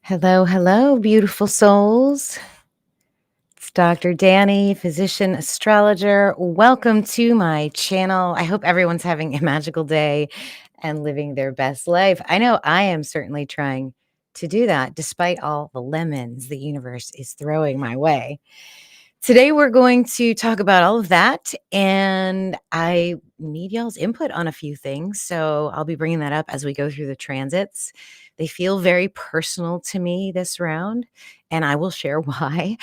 Hello, hello, beautiful souls. It's Dr. Danny, physician astrologer. Welcome to my channel. I hope everyone's having a magical day and living their best life. I know I am certainly trying to do that despite all the lemons the universe is throwing my way. Today, we're going to talk about all of that, and I need y'all's input on a few things. So I'll be bringing that up as we go through the transits. They feel very personal to me this round, and I will share why.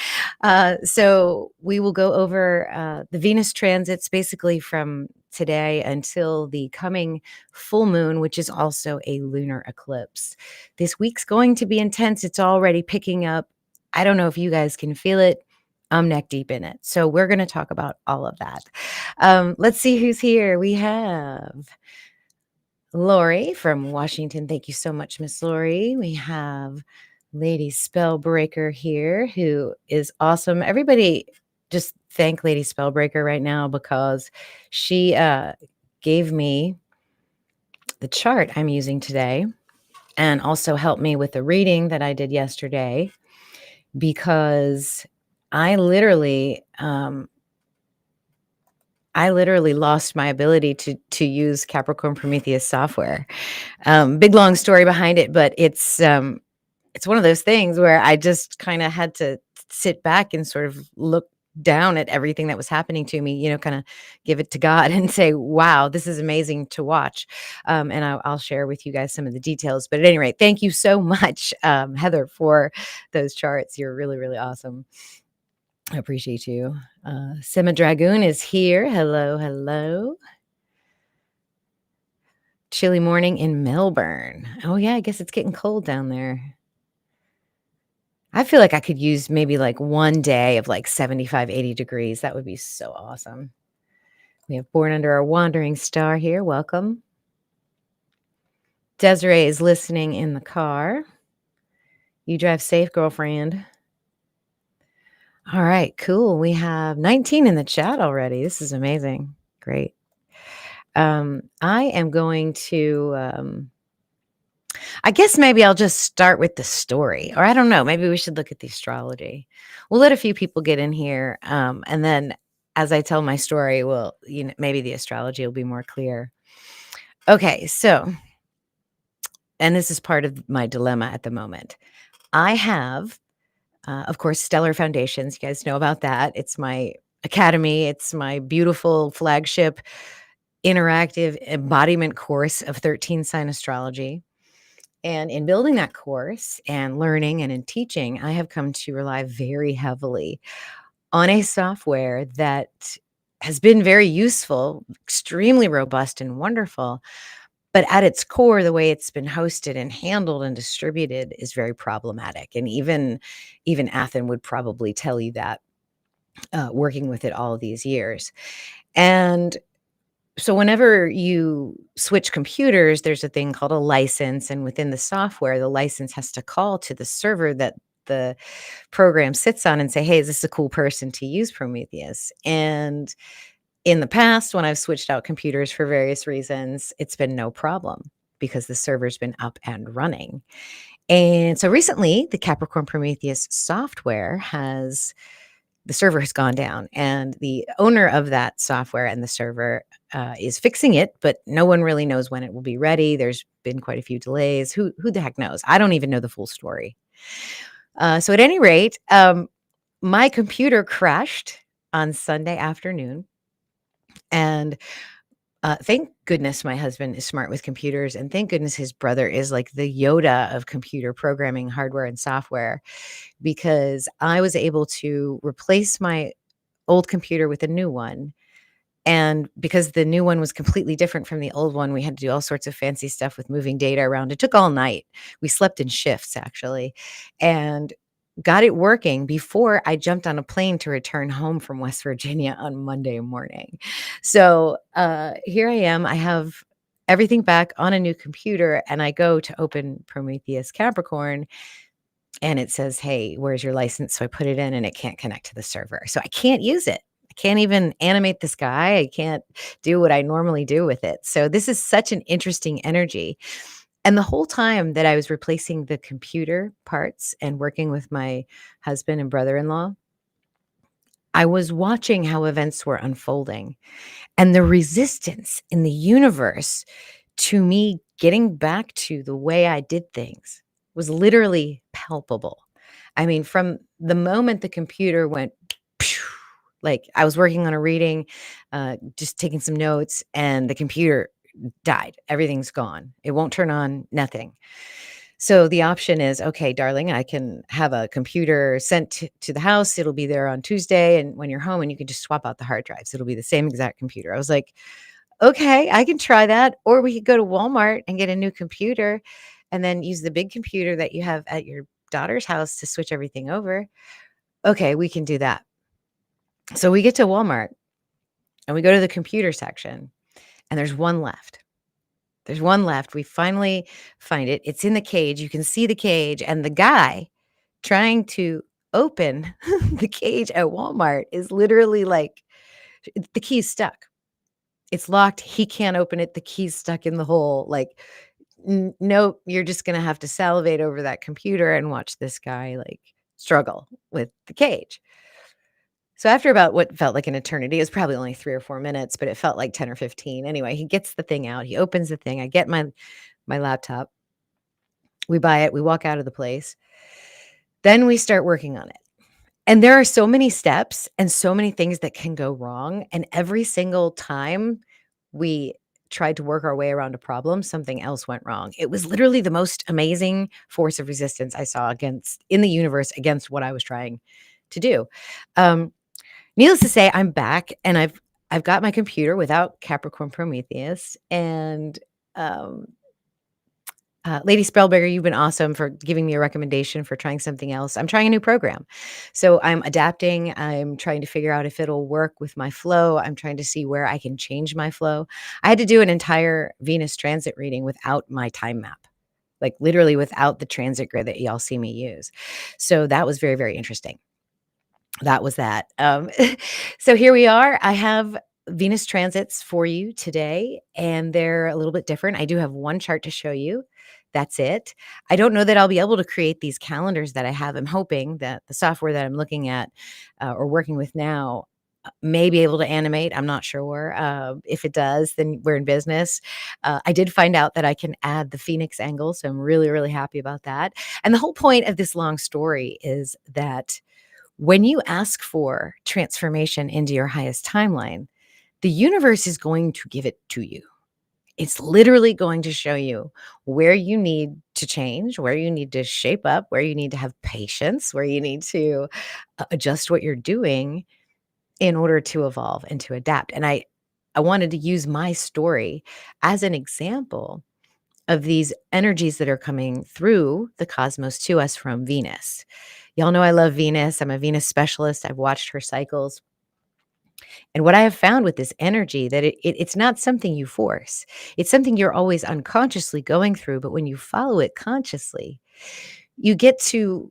So we will go over the Venus transits basically from today until the coming full moon, which is also a lunar eclipse. This week's going to be intense. It's already picking up. I don't know if you guys can feel it. I'm neck deep in it. So we're going to talk about all of that. Let's see who's here. We have Lori from Washington. Thank you so much, Miss Lori. We have Lady Spellbreaker here, who is awesome. Everybody just thank Lady Spellbreaker right now because she gave me the chart I'm using today and also helped me with the reading that I did yesterday because I literally lost my ability to use Capricorn Prometheus software. Big long story behind it, but it's one of those things where I just kind of had to sit back and sort of look down at everything that was happening to me, kind of give it to God and say, wow, this is amazing to watch. And I'll share with you guys some of the details. But at any rate, thank you so much, Heather, for those charts. You're really, really awesome. I appreciate you. Sima Dragoon is here. Hello, hello. Chilly morning in Melbourne. Oh, yeah, I guess it's getting cold down there. I feel like I could use maybe like one day of like 75, 80 degrees. That would be so awesome. We have Born Under a Wandering Star here. Welcome. Desiree is listening in the car. You drive safe, girlfriend. All right, cool. We have 19 in the chat already. This is amazing. Great. I am going to, I guess maybe I'll just start with the story, or I don't know. Maybe we should look at the astrology. We'll let a few people get in here. And then as I tell my story, maybe the astrology will be more clear. Okay. So, and this is part of my dilemma at the moment. I have, of course, Stellar Foundations. You guys know about that. It's my academy. It's my beautiful flagship interactive embodiment course of 13 sign astrology. And in building that course and learning and in teaching, I have come to rely very heavily on a software that has been very useful, extremely robust and wonderful. But at its core, the way it's been hosted and handled and distributed is very problematic. And even Athen would probably tell you that, working with it all these years. And so whenever you switch computers, there's a thing called a license. And within the software, the license has to call to the server that the program sits on and say, hey, is this a cool person to use Prometheus? And in the past, when I've switched out computers for various reasons, it's been no problem because the server's been up and running. And so recently, the Capricorn Prometheus software the server has gone down, and the owner of that software and the server is fixing it, but no one really knows when it will be ready. There's been quite a few delays. Who the heck knows? I don't even know the full story. So at any rate, my computer crashed on Sunday afternoon, and thank goodness my husband is smart with computers, and thank goodness his brother is like the Yoda of computer programming, hardware and software, because I was able to replace my old computer with a new one. And because the new one was completely different from the old one, we had to do all sorts of fancy stuff with moving data around. It took all night. We slept in shifts, actually, and got it working before I jumped on a plane to return home from West Virginia on Monday morning. So here I am. I have everything back on a new computer, and I go to open Prometheus Capricorn, and it says, hey, where's your license? So I put it in, and it can't connect to the server. So I can't use it. I can't even animate this guy. I can't do what I normally do with it. So this is such an interesting energy. And the whole time that I was replacing the computer parts and working with my husband and brother-in-law, I was watching how events were unfolding, and the resistance in the universe to me getting back to the way I did things was literally palpable. I mean, from the moment the computer went, phew, like I was working on a reading, just taking some notes, and the computer died. Everything's gone. It won't turn on, nothing. So the option is, okay, darling, I can have a computer sent to the house. It'll be there on Tuesday. And when you're home, and you can just swap out the hard drives, it'll be the same exact computer. I was like, okay, I can try that. Or we could go to Walmart and get a new computer and then use the big computer that you have at your daughter's house to switch everything over. Okay, we can do that. So we get to Walmart and we go to the computer section, and there's one left. There's one left. We finally find it. It's in the cage. You can see the cage, and the guy trying to open the cage at Walmart is literally like, the key's stuck. It's locked. He can't open it. The key's stuck in the hole. Like, nope, you're just gonna have to salivate over that computer and watch this guy like struggle with the cage. So after about what felt like an eternity, it was probably only 3 or 4 minutes, but it felt like 10 or 15. Anyway, he gets the thing out. He opens the thing. I get my laptop. We buy it. We walk out of the place. Then we start working on it. And there are so many steps and so many things that can go wrong. And every single time we tried to work our way around a problem, something else went wrong. It was literally the most amazing force of resistance I saw against in the universe against what I was trying to do. Um, Needless to say, I'm back, and I've got my computer without Capricorn Prometheus, and um, Lady Spellberger, you've been awesome for giving me a recommendation for trying something else. I'm trying a new program. So I'm adapting. I'm trying to figure out if it'll work with my flow. I'm trying to see where I can change my flow. I had to do an entire Venus transit reading without my time map, like literally without the transit grid that y'all see me use. So that was very, very interesting. That was that. So here we are. I have Venus transits for you today, and they're a little bit different. I do have one chart to show you. That's it. I don't know that I'll be able to create these calendars that I have. I'm hoping that the software that I'm looking at or working with now may be able to animate. I'm not sure. If it does, then we're in business. I did find out that I can add the Phoenix angle, so I'm really, really happy about that. And the whole point of this long story is that when you ask for transformation into your highest timeline, the universe is going to give it to you. It's literally going to show you where you need to change, where you need to shape up, where you need to have patience, where you need to adjust what you're doing in order to evolve and to adapt. And I wanted to use my story as an example of these energies that are coming through the cosmos to us from Venus. Y'all know I love Venus. I'm a Venus specialist. I've watched her cycles. And what I have found with this energy that it's not something you force. It's something you're always unconsciously going through, but when you follow it consciously, you get to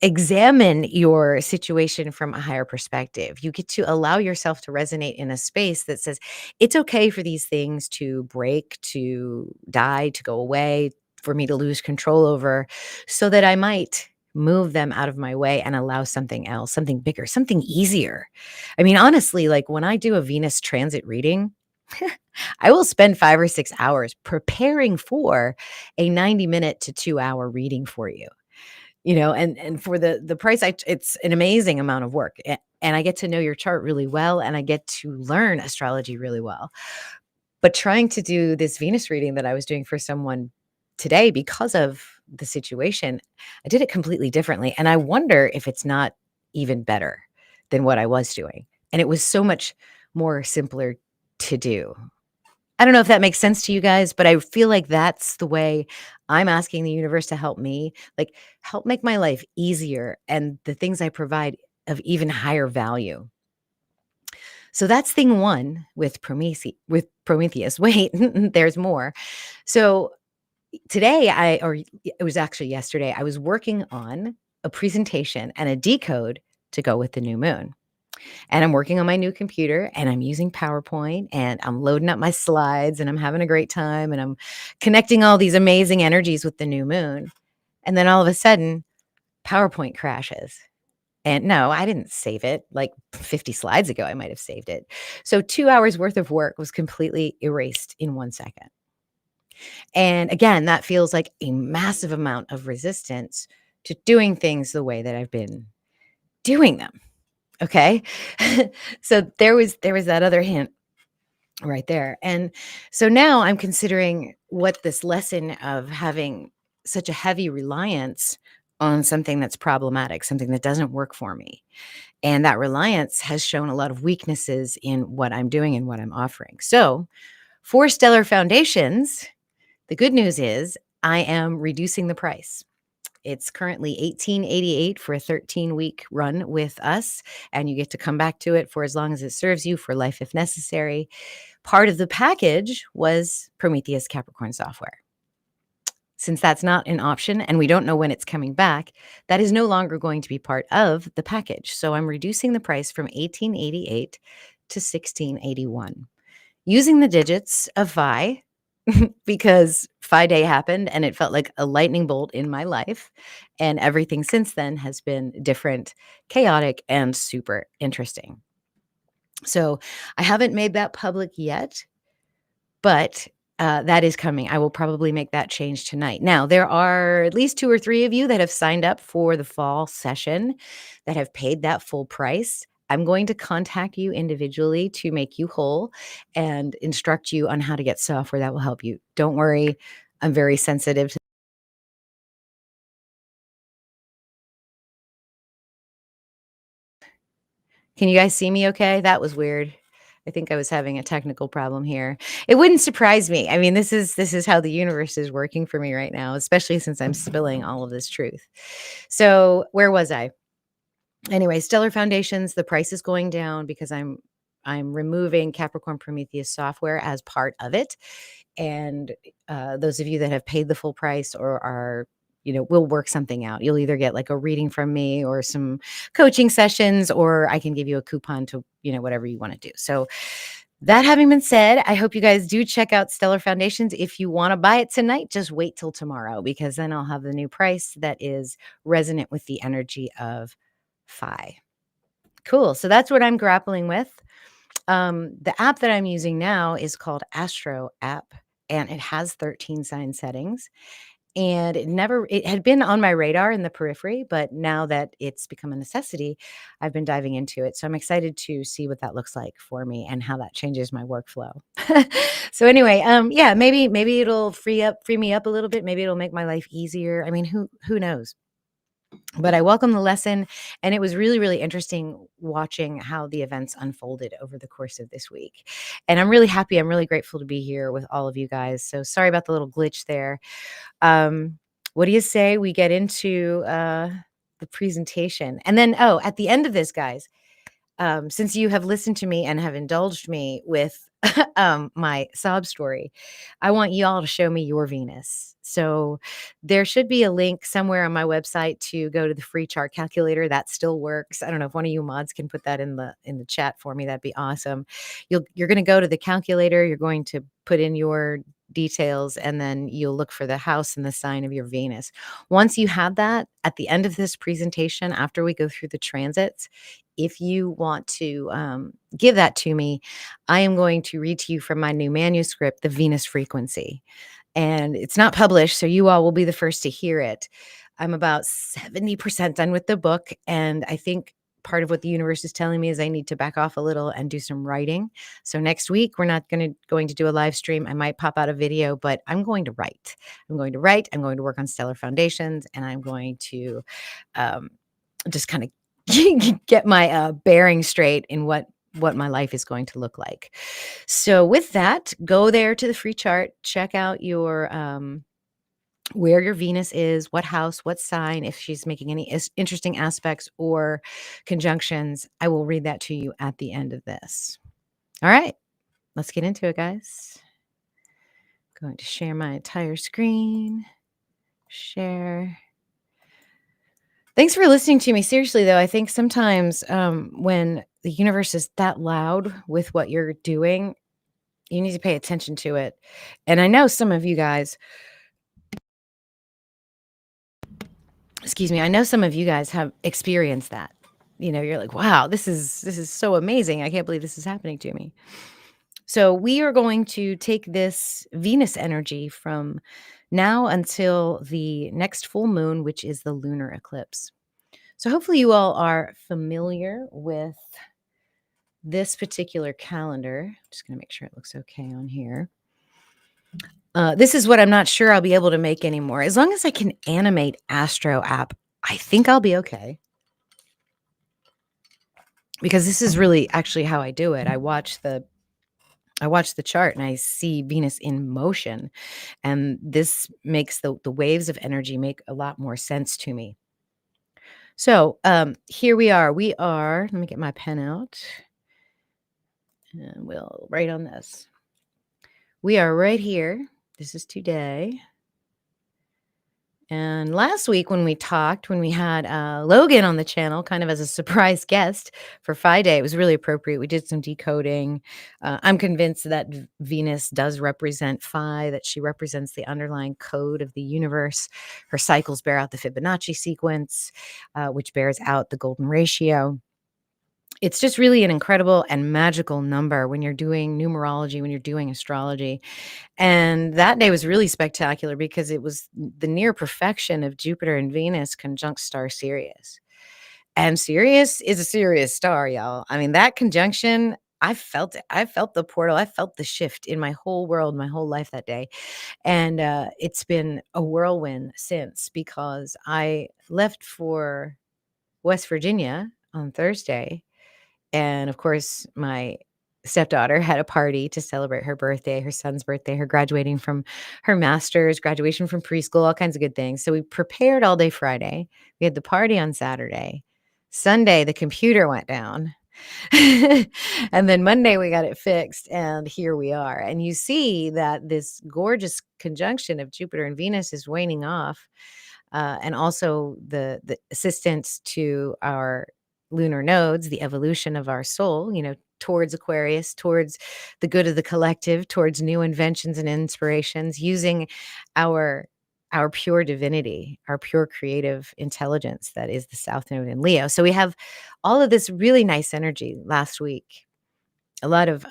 examine your situation from a higher perspective. You get to allow yourself to resonate in a space that says, it's okay for these things to break, to die, to go away, for me to lose control over, so that I might move them out of my way and allow something else, something bigger, something easier. I mean, honestly, like when I do a Venus transit reading, I will spend 5 or 6 hours preparing for a 90-minute to 2-hour reading for you. And for the price, it's an amazing amount of work, and I get to know your chart really well, and I get to learn astrology really well. But trying to do this Venus reading that I was doing for someone today because of the situation, I did it completely differently, and I wonder if it's not even better than what I was doing, and it was so much more simpler to do. I don't know if that makes sense to you guys, but I feel like that's the way I'm asking the universe to help me, like help make my life easier and the things I provide of even higher value. So that's thing one with Prometheus. Wait, there's more. So today it was actually yesterday, I was working on a presentation and a decode to go with the new moon. And I'm working on my new computer and I'm using PowerPoint and I'm loading up my slides and I'm having a great time and I'm connecting all these amazing energies with the new moon. And then all of a sudden, PowerPoint crashes. And no, I didn't save it. Like 50 slides ago, I might have saved it. So 2 hours worth of work was completely erased in 1 second. And again, that feels like a massive amount of resistance to doing things the way that I've been doing them. Okay. So there was that other hint right there. And so now I'm considering what this lesson of having such a heavy reliance on something that's problematic, something that doesn't work for me. And that reliance has shown a lot of weaknesses in what I'm doing and what I'm offering. So for Stellar Foundations, the good news is I am reducing the price. It's currently $18.88 for a 13-week run with us, and you get to come back to it for as long as it serves you, for life if necessary. Part of the package was Prometheus Capricorn software. Since that's not an option and we don't know when it's coming back, that is no longer going to be part of the package. So I'm reducing the price from $18.88 to $16.81 using the digits of Phi because Phi Day happened and it felt like a lightning bolt in my life. And everything since then has been different, chaotic, and super interesting. So I haven't made that public yet, but that is coming. I will probably make that change tonight. Now, there are at least 2 or 3 of you that have signed up for the fall session that have paid that full price. I'm going to contact you individually to make you whole and instruct you on how to get software that will help you. Don't worry, I'm very sensitive to. Can you guys see me okay? That was weird. I think I was having a technical problem here. It wouldn't surprise me. I mean, this is how the universe is working for me right now, especially since I'm spilling all of this truth. So, where was I? Anyway, Stellar Foundations, the price is going down because I'm removing Capricorn Prometheus software as part of it. And those of you that have paid the full price or are, we'll work something out. You'll either get like a reading from me or some coaching sessions, or I can give you a coupon to, whatever you want to do. So that having been said, I hope you guys do check out Stellar Foundations. If you want to buy it tonight, just wait till tomorrow because then I'll have the new price that is resonant with the energy of Phi. Cool. So that's what I'm grappling with. The app that I'm using now is called Astro app, and it has 13 sign settings. And it had been on my radar in the periphery, but now that it's become a necessity, I've been diving into it. So I'm excited to see what that looks like for me and how that changes my workflow. So anyway, yeah, maybe it'll free me up a little bit. Maybe it'll make my life easier. I mean, who knows? But I welcome the lesson, and it was really, really interesting watching how the events unfolded over the course of this week. And I'm really happy. I'm really grateful to be here with all of you guys. So sorry about the little glitch there. What do you say we get into the presentation? And then, at the end of this, guys, since you have listened to me and have indulged me with my sob story, I want you all to show me your Venus. So there should be a link somewhere on my website to go to the free chart calculator. That still works. I don't know if one of you mods can put that in the chat for me. That'd be awesome. You're going to go to the calculator. You're going to put in your details, and then you'll look for the house and the sign of your Venus. Once you have that, at the end of this presentation, after we go through the transits, if you want to give that to me, I am going to read to you from my new manuscript, The Venus Frequency. And it's not published, so you all will be the first to hear it. I'm about 70% done with the book, and I think part of what the universe is telling me is I need to back off a little and do some writing. So next week, we're not going to do a live stream. I might pop out a video, but I'm going to write. I'm going to work on Stellar Foundations, and I'm going to just kind of get my bearing straight in what my life is going to look like. So with that, go there to the free chart, check out your where your Venus is, what house, what sign, if she's making any interesting aspects or conjunctions. I will read that to you at the end of this. All right, let's get into it, guys. Going to share my entire screen. Share. Thanks for listening to me. Seriously, though, I think sometimes when the universe is that loud with what you're doing. You need to pay attention to it. And I know some of you guys, excuse me, I know some of you guys have experienced that. You know, you're like, wow, this is so amazing. I can't believe this is happening to me. So we are going to take this Venus energy from now until the next full moon, which is the lunar eclipse. So hopefully you all are familiar with this particular calendar. Just going to make sure it looks okay on here. This is what I'm not sure I'll be able to make anymore. As long as I can animate Astro app, I think I'll be okay. Because this is really actually how I do it. I watch the chart and I see Venus in motion, and this makes the waves of energy make a lot more sense to me. So here we are. Let me get my pen out and we'll write on this. We are right here. This is today. And last week when we talked, when we had Logan on the channel, kind of as a surprise guest for Phi Day, it was really appropriate. We did some decoding. I'm convinced that Venus does represent Phi, that she represents the underlying code of the universe. Her cycles bear out the Fibonacci sequence, which bears out the golden ratio. It's just really an incredible and magical number when you're doing numerology, when you're doing astrology. And that day was really spectacular because it was the near perfection of Jupiter and Venus conjunct star Sirius. And Sirius is a serious star, y'all. I mean, that conjunction, I felt it. I felt the portal. I felt the shift in my whole world, my whole life that day. And it's been a whirlwind since, because I left for West Virginia on Thursday. And of course, my stepdaughter had a party to celebrate her birthday, her son's birthday, her graduating from her master's, graduation from preschool, all kinds of good things. So we prepared all day Friday. We had the party on Saturday. Sunday, the computer went down. And then Monday, we got it fixed. And here we are. And you see that this gorgeous conjunction of Jupiter and Venus is waning off. And also the assistance to our lunar nodes, the evolution of our soul, towards Aquarius, towards the good of the collective, towards new inventions and inspirations, using our pure divinity, our pure creative intelligence that is the South Node in Leo. So we have all of this really nice energy last week, a lot of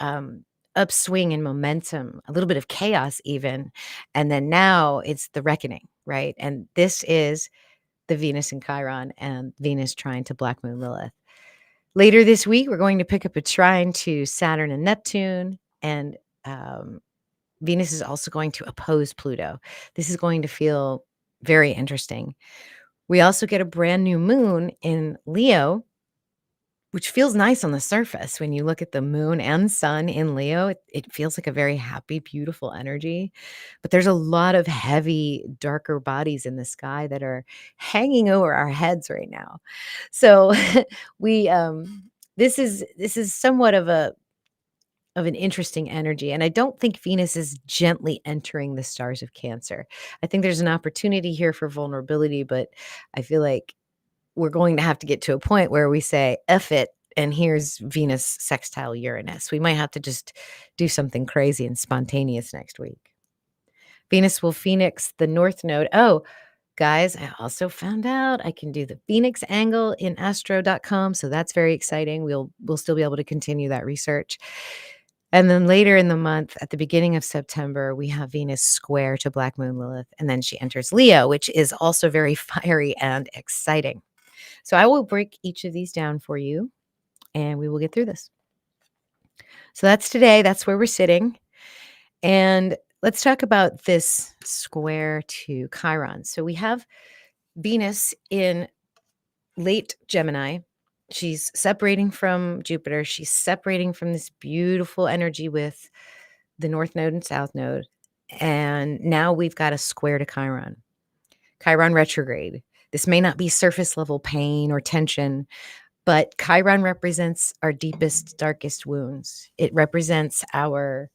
upswing and momentum, a little bit of chaos even. And then now it's the reckoning, right? And this is the Venus in Chiron and Venus trine to Black Moon Lilith. Later this week, we're going to pick up a trine to Saturn and Neptune, and Venus is also going to oppose Pluto. This is going to feel very interesting. We also get a brand new moon in Leo, which feels nice on the surface. When you look at the moon and sun in Leo, it feels like a very happy, beautiful energy. But there's a lot of heavy, darker bodies in the sky that are hanging over our heads right now. So we this is somewhat of an interesting energy. And I don't think Venus is gently entering the stars of Cancer. I think there's an opportunity here for vulnerability, but I feel like we're going to have to get to a point where we say, F it, and here's Venus sextile Uranus. We might have to just do something crazy and spontaneous next week. Venus will Phoenix the North Node. Oh, guys, I also found out I can do the Phoenix angle in astro.com, so that's very exciting. We'll still be able to continue that research. And then later in the month, at the beginning of September, we have Venus square to Black Moon Lilith, and then she enters Leo, which is also very fiery and exciting. So I will break each of these down for you, and we will get through this. So that's today. That's where we're sitting. And let's talk about this square to Chiron. So we have Venus in late Gemini. She's separating from Jupiter. She's separating from this beautiful energy with the North Node and South Node. And now we've got a square to Chiron. Chiron retrograde. This may not be surface level pain or tension, but Chiron represents our deepest, darkest wounds. It represents our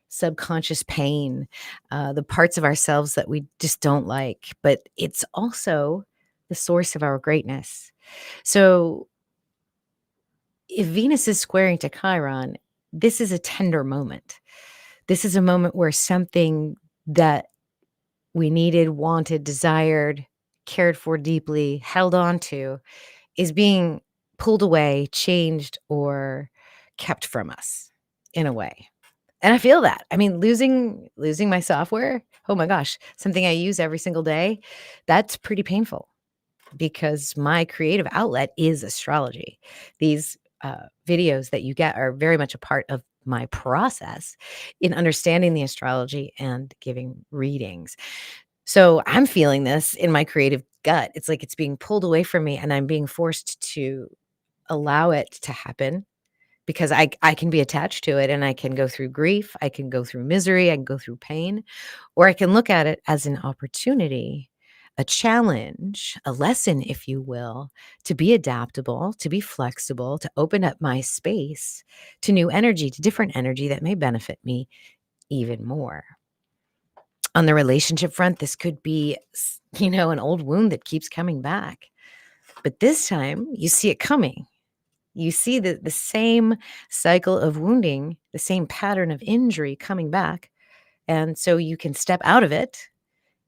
subconscious pain, the parts of ourselves that we just don't like, but it's also the source of our greatness. So if Venus is squaring to Chiron, this is a tender moment. This is a moment where something that we needed, wanted, desired, cared for deeply, held on to, is being pulled away, changed, or kept from us in a way. And I feel that. I mean, losing my software, oh my gosh, something I use every single day, that's pretty painful because my creative outlet is astrology. These videos that you get are very much a part of my process in understanding the astrology and giving readings. So I'm feeling this in my creative gut. It's like it's being pulled away from me and I'm being forced to allow it to happen because I can be attached to it and I can go through grief, I can go through misery, I can go through pain, or I can look at it as an opportunity, a challenge, a lesson, if you will, to be adaptable, to be flexible, to open up my space to new energy, to different energy that may benefit me even more. On the relationship front, this could be, an old wound that keeps coming back. But this time you see it coming. You see the same cycle of wounding, the same pattern of injury coming back. And so you can step out of it.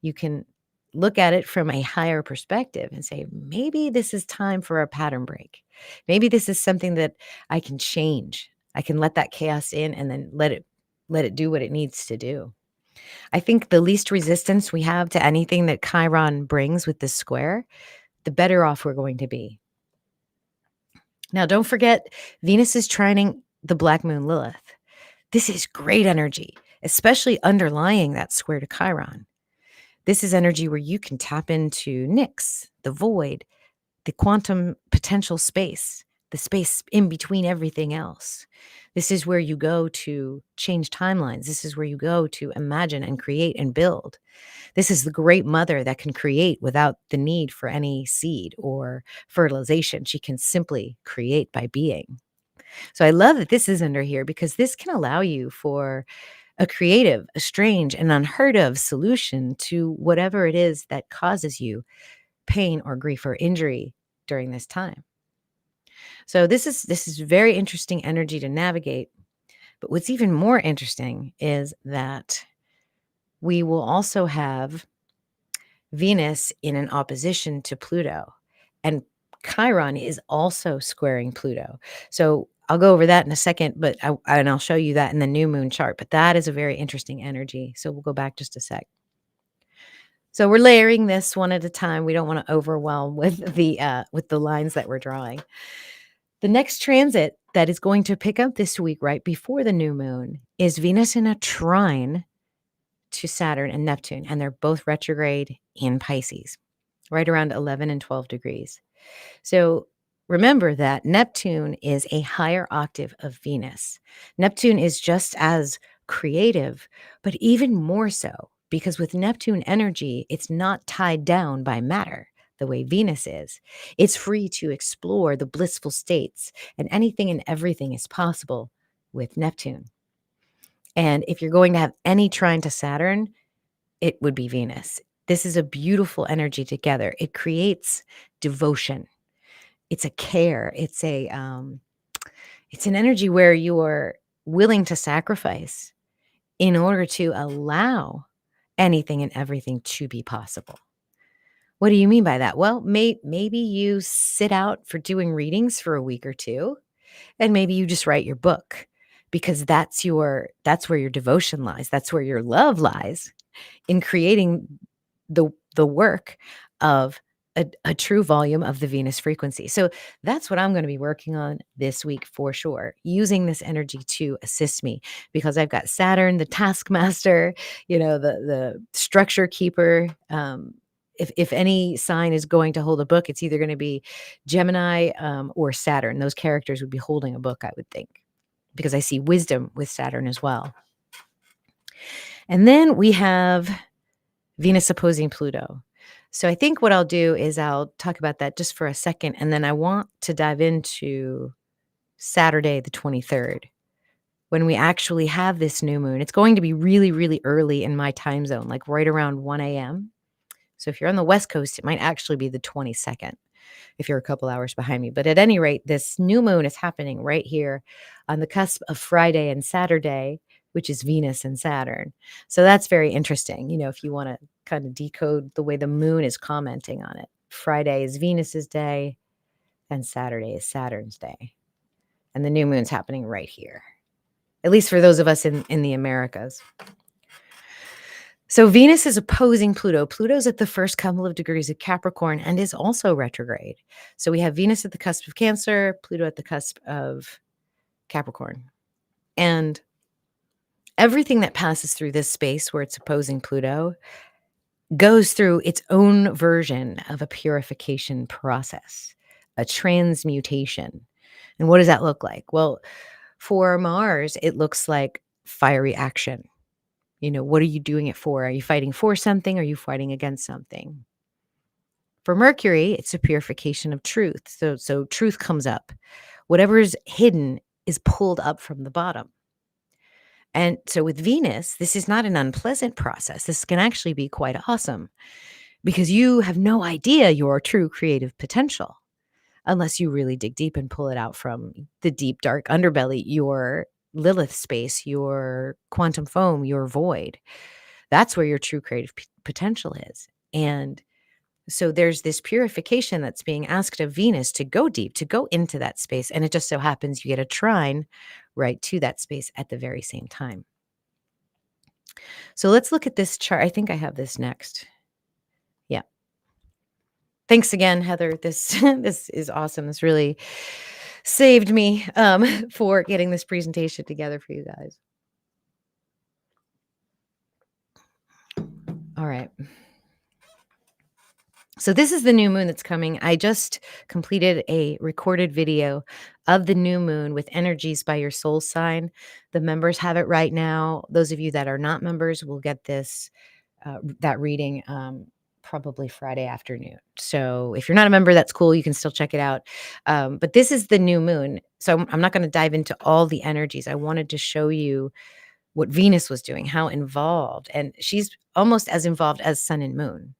You can look at it from a higher perspective and say, maybe this is time for a pattern break. Maybe this is something that I can change. I can let that chaos in and then let it do what it needs to do. I think the least resistance we have to anything that Chiron brings with this square, the better off we're going to be. Now, don't forget, Venus is trining the Black Moon Lilith. This is great energy, especially underlying that square to Chiron. This is energy where you can tap into Nyx, the void, the quantum potential space, the space in between everything else. This is where you go to change timelines. This is where you go to imagine and create and build. This is the great mother that can create without the need for any seed or fertilization. She can simply create by being. So I love that this is under here because this can allow you for a creative, a strange, and unheard of solution to whatever it is that causes you pain or grief or injury during this time. So this is very interesting energy to navigate. But what's even more interesting is that we will also have Venus in an opposition to Pluto, and Chiron is also squaring Pluto. So I'll go over that in a second, but I'll show you that in the new moon chart. But that is a very interesting energy. So we'll go back just a sec. So we're layering this one at a time. We don't want to overwhelm with the lines that we're drawing. The next transit that is going to pick up this week, right before the new moon, is Venus in a trine to Saturn and Neptune, and they're both retrograde in Pisces, right around 11 and 12 degrees. So remember that Neptune is a higher octave of Venus. Neptune is just as creative, but even more so, because with Neptune energy, it's not tied down by matter the way Venus is. It's free to explore the blissful states, and anything and everything is possible with Neptune. And if you're going to have any trine to Saturn, it would be Venus. This is a beautiful energy together. It creates devotion. It's a care. It's an energy where you are willing to sacrifice in order to allow anything and everything to be possible. What do you mean by that? Well, maybe you sit out for doing readings for a week or two, and maybe you just write your book because that's where your devotion lies. That's where your love lies in creating the work of a true volume of the Venus frequency. So that's what I'm going to be working on this week for sure, using this energy to assist me because I've got Saturn, the taskmaster, the structure keeper. If any sign is going to hold a book, it's either going to be Gemini or Saturn. Those characters would be holding a book, I would think, because I see wisdom with Saturn as well. And then we have Venus opposing Pluto. So I think what I'll do is I'll talk about that just for a second, and then I want to dive into Saturday the 23rd, when we actually have this new moon. It's going to be really, really early in my time zone, like right around 1 a.m. So if you're on the West Coast, it might actually be the 22nd. if you're a couple hours behind me. But at any rate, this new moon is happening right here on the cusp of Friday and Saturday, which is Venus and Saturn. So that's very interesting, if you want to kind of decode the way the moon is commenting on it. Friday is Venus's day and Saturday is Saturn's day. And the new moon's happening right here, at least for those of us in the Americas. So Venus is opposing Pluto. Pluto's at the first couple of degrees of Capricorn and is also retrograde. So we have Venus at the cusp of Cancer, Pluto at the cusp of Capricorn. And everything that passes through this space where it's opposing Pluto goes through its own version of a purification process, a transmutation. And what does that look like? Well, for Mars, it looks like fiery action. What are you doing it for? Are you fighting for something? Are you fighting against something? For Mercury, it's a purification of truth. So truth comes up. Whatever is hidden is pulled up from the bottom. And so with Venus, this is not an unpleasant process. This can actually be quite awesome because you have no idea your true creative potential unless you really dig deep and pull it out from the deep, dark underbelly, your Lilith space, your quantum foam, your void. That's where your true creative potential is. And so there's this purification that's being asked of Venus to go deep, to go into that space. And it just so happens you get a trine right to that space at the very same time. So let's look at this chart. I think I have this next. Yeah. Thanks again, Heather. This this is awesome. This really saved me for getting this presentation together for you guys. All right. So this is the new moon that's coming. I just completed a recorded video of the new moon with energies by your soul sign. The members have it right now. Those of you that are not members will get this, that reading probably Friday afternoon. So if you're not a member, that's cool. You can still check it out. But this is the new moon. So I'm not going to dive into all the energies. I wanted to show you what Venus was doing, how involved. And she's almost as involved as sun and moon.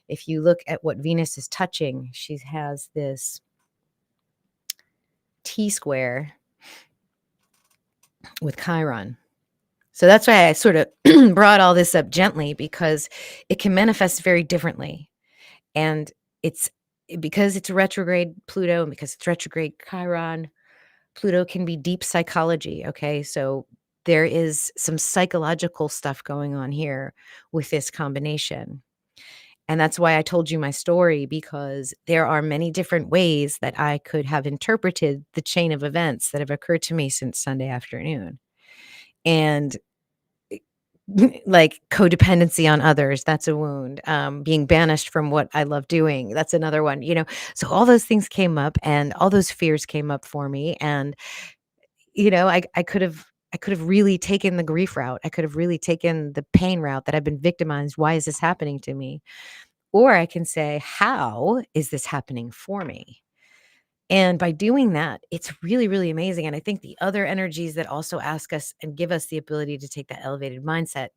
If you look at what Venus is touching, she has this T-square with Chiron. So that's why I sort of brought all this up gently, because it can manifest very differently. And it's because it's retrograde Pluto and because it's retrograde Chiron, Pluto can be deep psychology. Okay. So there is some psychological stuff going on here with this combination. And that's why I told you my story, because there are many different ways that I could have interpreted the chain of events that have occurred to me since Sunday afternoon. And like codependency on others, that's a wound. Being banished from what I love doing, that's another one, So all those things came up and all those fears came up for me. And, I could have really taken the grief route. I could have really taken the pain route, that I've been victimized. Why is this happening to me? Or I can say, how is this happening for me? And by doing that, it's really, really amazing. And I think the other energies that also ask us and give us the ability to take that elevated mindset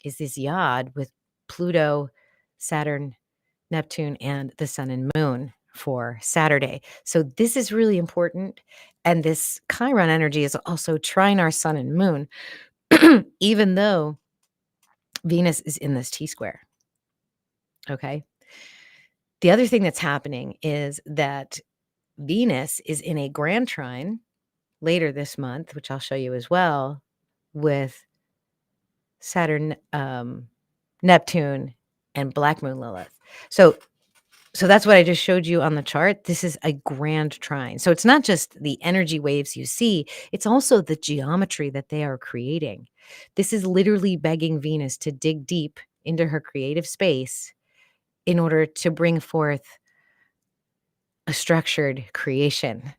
is this yod with Pluto, Saturn, Neptune, and the sun and moon for Saturday. So this is really important. And this Chiron energy is also trine our sun and moon, even though Venus is in this T-square. Okay. The other thing that's happening is that Venus is in a grand trine later this month, which I'll show you as well, with Saturn, Neptune, and Black Moon Lilith. So that's what I just showed you on the chart. This is a grand trine. So it's not just the energy waves you see, it's also the geometry that they are creating. This is literally begging Venus to dig deep into her creative space in order to bring forth a structured creation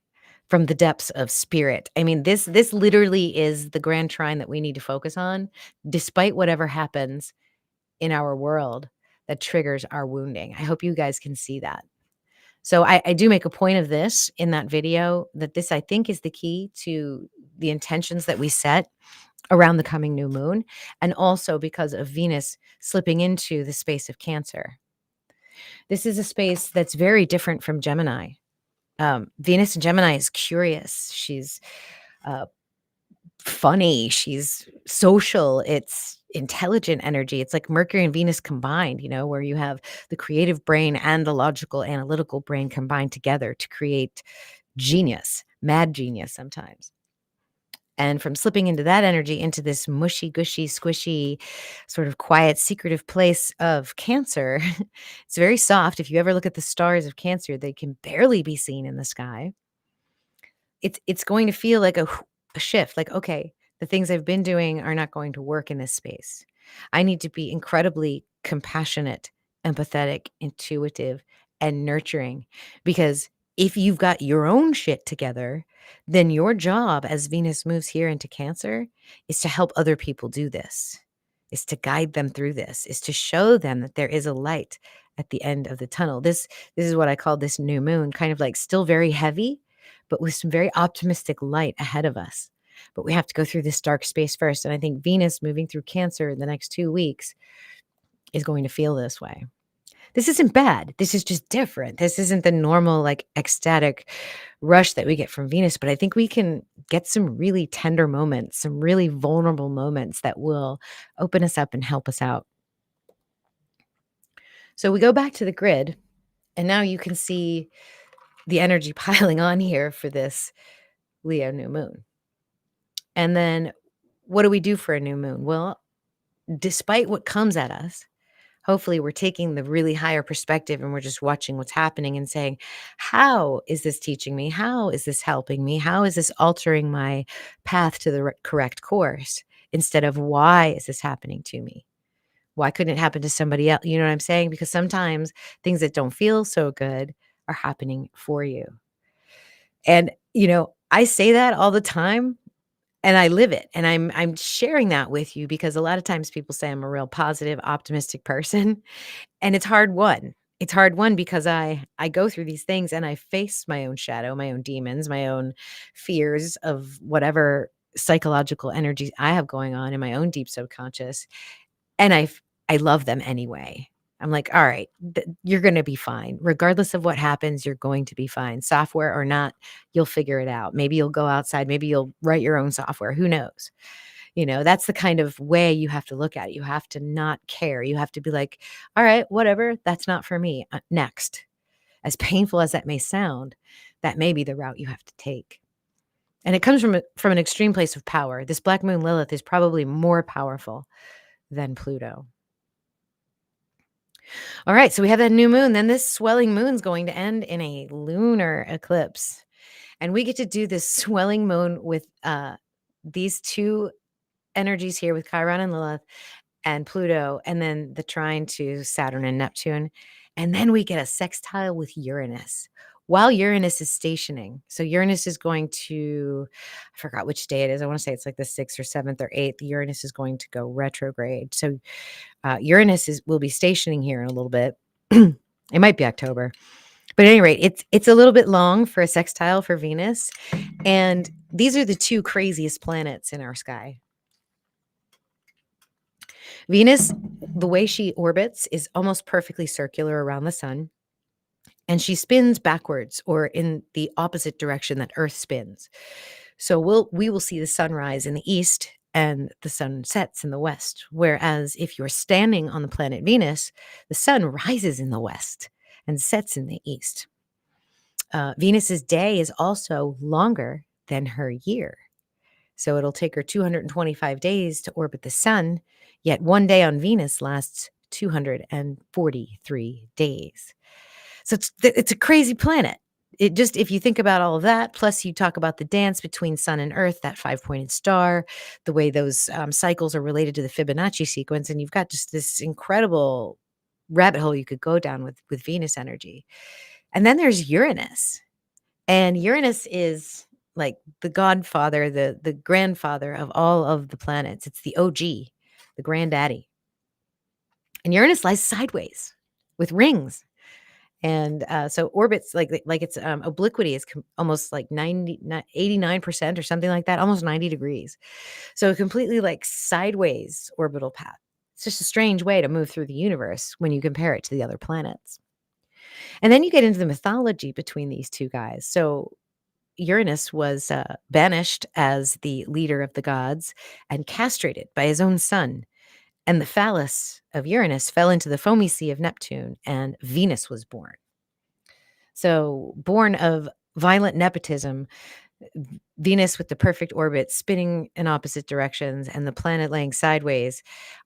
from the depths of spirit. I mean, this literally is the grand trine that we need to focus on, despite whatever happens in our world that triggers our wounding. I hope you guys can see that. So I do make a point of this in that video, that this, I think, is the key to the intentions that we set around the coming new moon, and also because of Venus slipping into the space of Cancer. This is a space that's very different from Gemini. Venus in Gemini is curious. She's uh, funny. She's social. It's intelligent energy. It's like Mercury and Venus combined, where you have the creative brain and the logical, analytical brain combined together to create genius, mad genius sometimes. And from slipping into that energy into this mushy, gushy, squishy, sort of quiet, secretive place of Cancer, it's very soft. If you ever look at the stars of Cancer, they can barely be seen in the sky. It's going to feel like a shift, like, okay, the things I've been doing are not going to work in this space. I need to be incredibly compassionate, empathetic, intuitive, and nurturing, because if you've got your own shit together, then your job as Venus moves here into Cancer is to help other people do this, is to guide them through this, is to show them that there is a light at the end of the tunnel. This is what I call this new moon, kind of like still very heavy, but with some very optimistic light ahead of us. But we have to go through this dark space first. And I think Venus moving through Cancer in the next 2 weeks is going to feel this way. This isn't bad. This is just different. This isn't the normal, like, ecstatic rush that we get from Venus. But I think we can get some really tender moments, some really vulnerable moments that will open us up and help us out. So we go back to the grid, and now you can see the energy piling on here for this Leo new moon. And then what do we do for a new moon? Well, despite what comes at us, hopefully we're taking the really higher perspective and we're just watching what's happening and saying, how is this teaching me? How is this helping me? How is this altering my path to the correct course? Instead of, why is this happening to me? Why couldn't it happen to somebody else? You know what I'm saying? Because sometimes things that don't feel so good are happening for you. And, I say that all the time, and I live it, and I'm sharing that with you because a lot of times people say I'm a real positive, optimistic person, and it's hard won. It's hard won because I go through these things and I face my own shadow, my own demons, my own fears of whatever psychological energy I have going on in my own deep subconscious, and I love them anyway. I'm like, "All right, you're gonna be fine. Regardless of what happens, you're going to be fine. Software or not, you'll figure it out. Maybe you'll go outside, maybe you'll write your own software, who knows?" That's the kind of way you have to look at it. You have to not care. You have to be like, "All right, whatever, that's not for me. Next." As painful as that may sound, that may be the route you have to take. And it comes from an extreme place of power. This Black Moon Lilith is probably more powerful than Pluto. All right, so we have that new moon. Then this swelling moon's going to end in a lunar eclipse. And we get to do this swelling moon with these two energies here with Chiron and Lilith and Pluto, and then the trine to Saturn and Neptune. And then we get a sextile with Uranus while Uranus is stationing. So Uranus is going to, I forgot which day it is. I want to say it's like the 6th or 7th or 8th. Uranus is going to go retrograde. So Uranus will be stationing here in a little bit. It might be October. But at any rate, it's a little bit long for a sextile for Venus. And these are the two craziest planets in our sky. Venus, the way she orbits is almost perfectly circular around the sun. And she spins backwards or in the opposite direction that Earth spins. So we will see the sunrise in the east and the sun sets in the west. Whereas if you're standing on the planet Venus, the sun rises in the west and sets in the east. Venus's day is also longer than her year. So it'll take her 225 days to orbit the sun, yet one day on Venus lasts 243 days. So it's a crazy planet. If you think about all of that, plus you talk about the dance between sun and earth, that 5-pointed star, the way those cycles are related to the Fibonacci sequence, and you've got just this incredible rabbit hole you could go down with Venus energy. And then there's Uranus. And Uranus is like the godfather, the grandfather of all of the planets. It's the OG, the granddaddy. And Uranus lies sideways with rings. And so orbits like its obliquity is almost like 89% or something like that, almost 90 degrees. So a completely like sideways orbital path. It's just a strange way to move through the universe when you compare it to the other planets. And then you get into the mythology between these two guys. So Uranus was banished as the leader of the gods and castrated by his own son. And the phallus of Uranus fell into the foamy sea of Neptune, and Venus was born. So, born of violent nepotism, Venus with the perfect orbit spinning in opposite directions and the planet laying sideways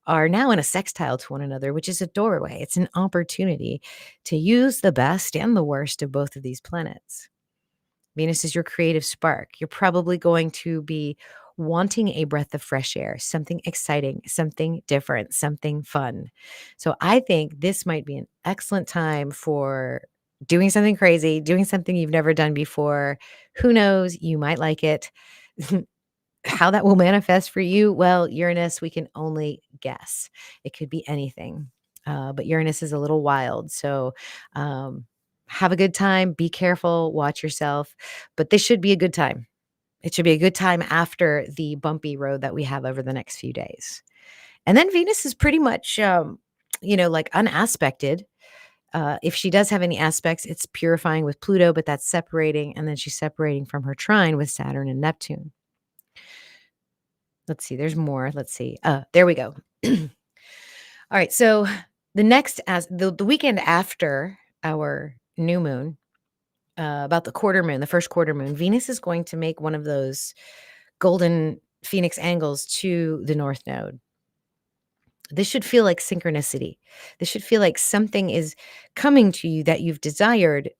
are now in a sextile to one another, which is a doorway. It's an opportunity to use the best and the worst of both of these planets. Venus is your creative spark. You're probably going to be wanting a breath of fresh air, something exciting, something different, something fun. So I think this might be an excellent time for doing something crazy, doing something you've never done before. Who knows? You might like it. How that will manifest for you? Well, Uranus, we can only guess. It could be anything. But Uranus is a little wild. So, have a good time. Be careful. Watch yourself. But this should be a good time. It should be a good time after the bumpy road that we have over the next few days. And then Venus is pretty much, like unaspected. If she does have any aspects, it's purifying with Pluto, but that's separating. And then she's separating from her trine with Saturn and Neptune. Let's see, there's more. Let's see. There we go. All right. So the next, as the weekend after our new moon, about the quarter moon, the first quarter moon, Venus is going to make one of those golden phoenix angles to the north node. This should feel like synchronicity. This should feel like something is coming to you that you've desired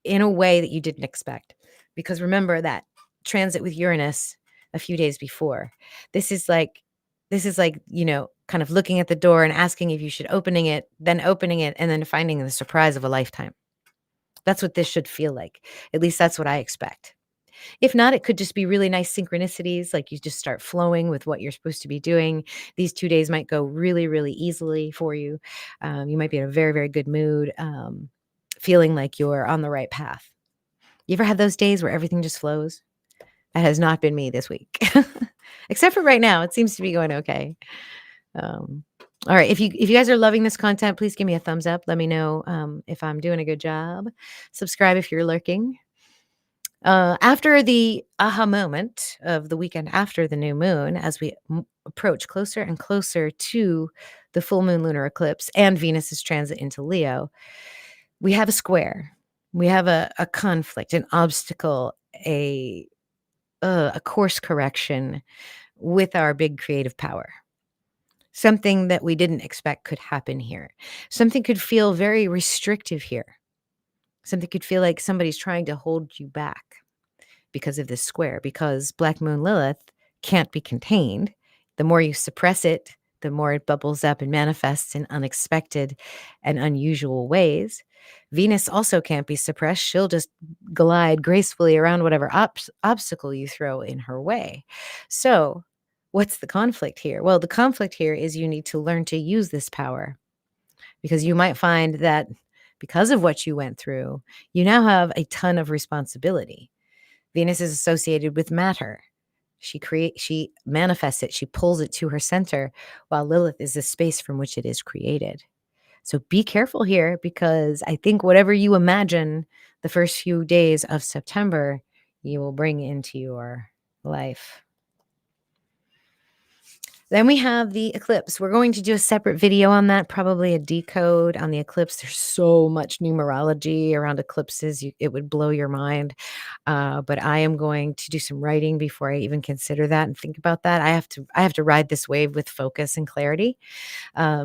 in a way that you didn't expect. Because remember that transit with Uranus a few days before. This is like, kind of looking at the door and asking if you should opening it, and then finding the surprise of a lifetime. That's what this should feel like. At least that's what I expect. If not, it could just be really nice synchronicities, like you just start flowing with what you're supposed to be doing. These 2 days might go really, really easily for you. You might be in a very, very good mood, feeling like you're on the right path. You ever had those days where everything just flows? That has not been me this week. Except for right now, it seems to be going okay. All right, if you guys are loving this content, please give me a thumbs up. Let me know if I'm doing a good job. Subscribe if you're lurking. After the aha moment of the weekend after the new moon, as we approach closer and closer to the full moon lunar eclipse and Venus's transit into Leo, we have a square. We have a conflict, an obstacle, a course correction with our big creative power. Something that we didn't expect could happen here. Something could feel very restrictive here. Something could feel like somebody's trying to hold you back because of this square, because Black Moon Lilith can't be contained. The more you suppress it, the more it bubbles up and manifests in unexpected and unusual ways. Venus also can't be suppressed. She'll just glide gracefully around whatever obstacle you throw in her way. So, what's the conflict here? Well, the conflict here is you need to learn to use this power, because you might find that because of what you went through, you now have a ton of responsibility. Venus is associated with matter. She manifests it, she pulls it to her center, while Lilith is the space from which it is created. So be careful here, because I think whatever you imagine the first few days of September, you will bring into your life. Then we have the eclipse. We're going to do a separate video on that, probably a decode on the eclipse. There's so much numerology around eclipses, it would blow your mind. But I am going to do some writing before I even consider that and think about that. I have to ride this wave with focus and clarity.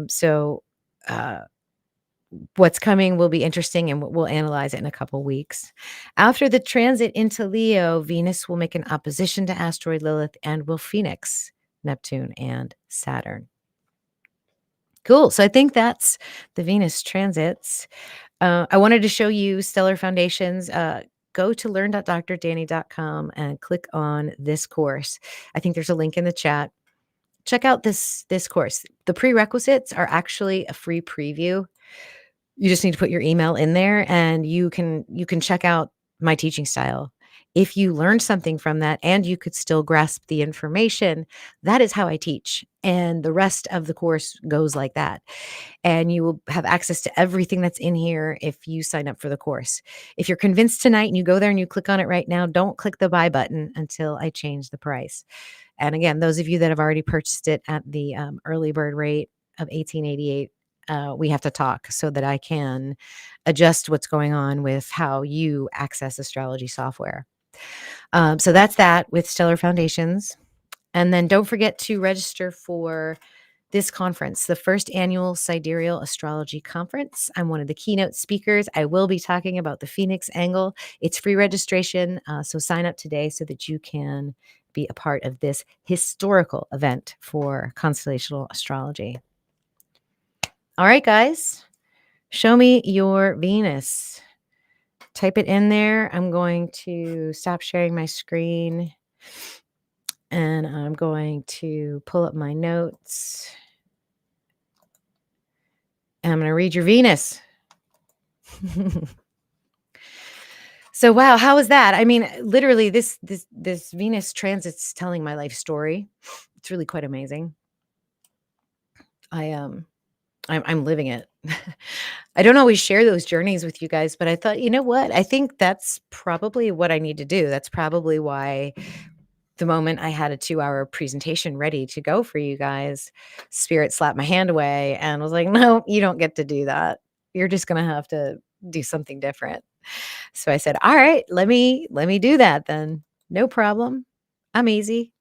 So what's coming will be interesting, and we'll analyze it in a couple weeks. After the transit into Leo, Venus will make an opposition to asteroid Lilith and will phoenix Neptune and Saturn. Cool. So I think that's the Venus transits. I wanted to show you stellar foundations. Go to learn.drdanny.com and click on this course. I think there's a link in the chat. Check out this course. The prerequisites are actually a free preview. You just need to put your email in there, and you can check out my teaching style. If you learned something from that and you could still grasp the information, that is how I teach. And the rest of the course goes like that. And you will have access to everything that's in here if you sign up for the course. If you're convinced tonight and you go there and you click on it right now, don't click the buy button until I change the price. And again, those of you that have already purchased it at the early bird rate of 1888, we have to talk so that I can adjust what's going on with how you access astrology software. So that's that with Stellar Foundations. And then don't forget to register for this conference, the first annual Sidereal Astrology Conference. I'm one of the keynote speakers. I will be talking about the Phoenix angle. It's free registration, so sign up today so that you can be a part of this historical event for constellational astrology. All right, guys, show me your Venus. Type it in there. I'm going to stop sharing my screen and I'm going to pull up my notes. And I'm going to read your Venus. So, wow, how was that? I mean, literally, this Venus transit's telling my life story. It's really quite amazing. I'm living it. I don't always share those journeys with you guys, but I thought, you know what? I think that's probably what I need to do. That's probably why the moment I had a 2-hour presentation ready to go for you guys, Spirit slapped my hand away and was like, no, you don't get to do that. You're just going to have to do something different. So I said, all right, let me do that then. No problem. I'm easy.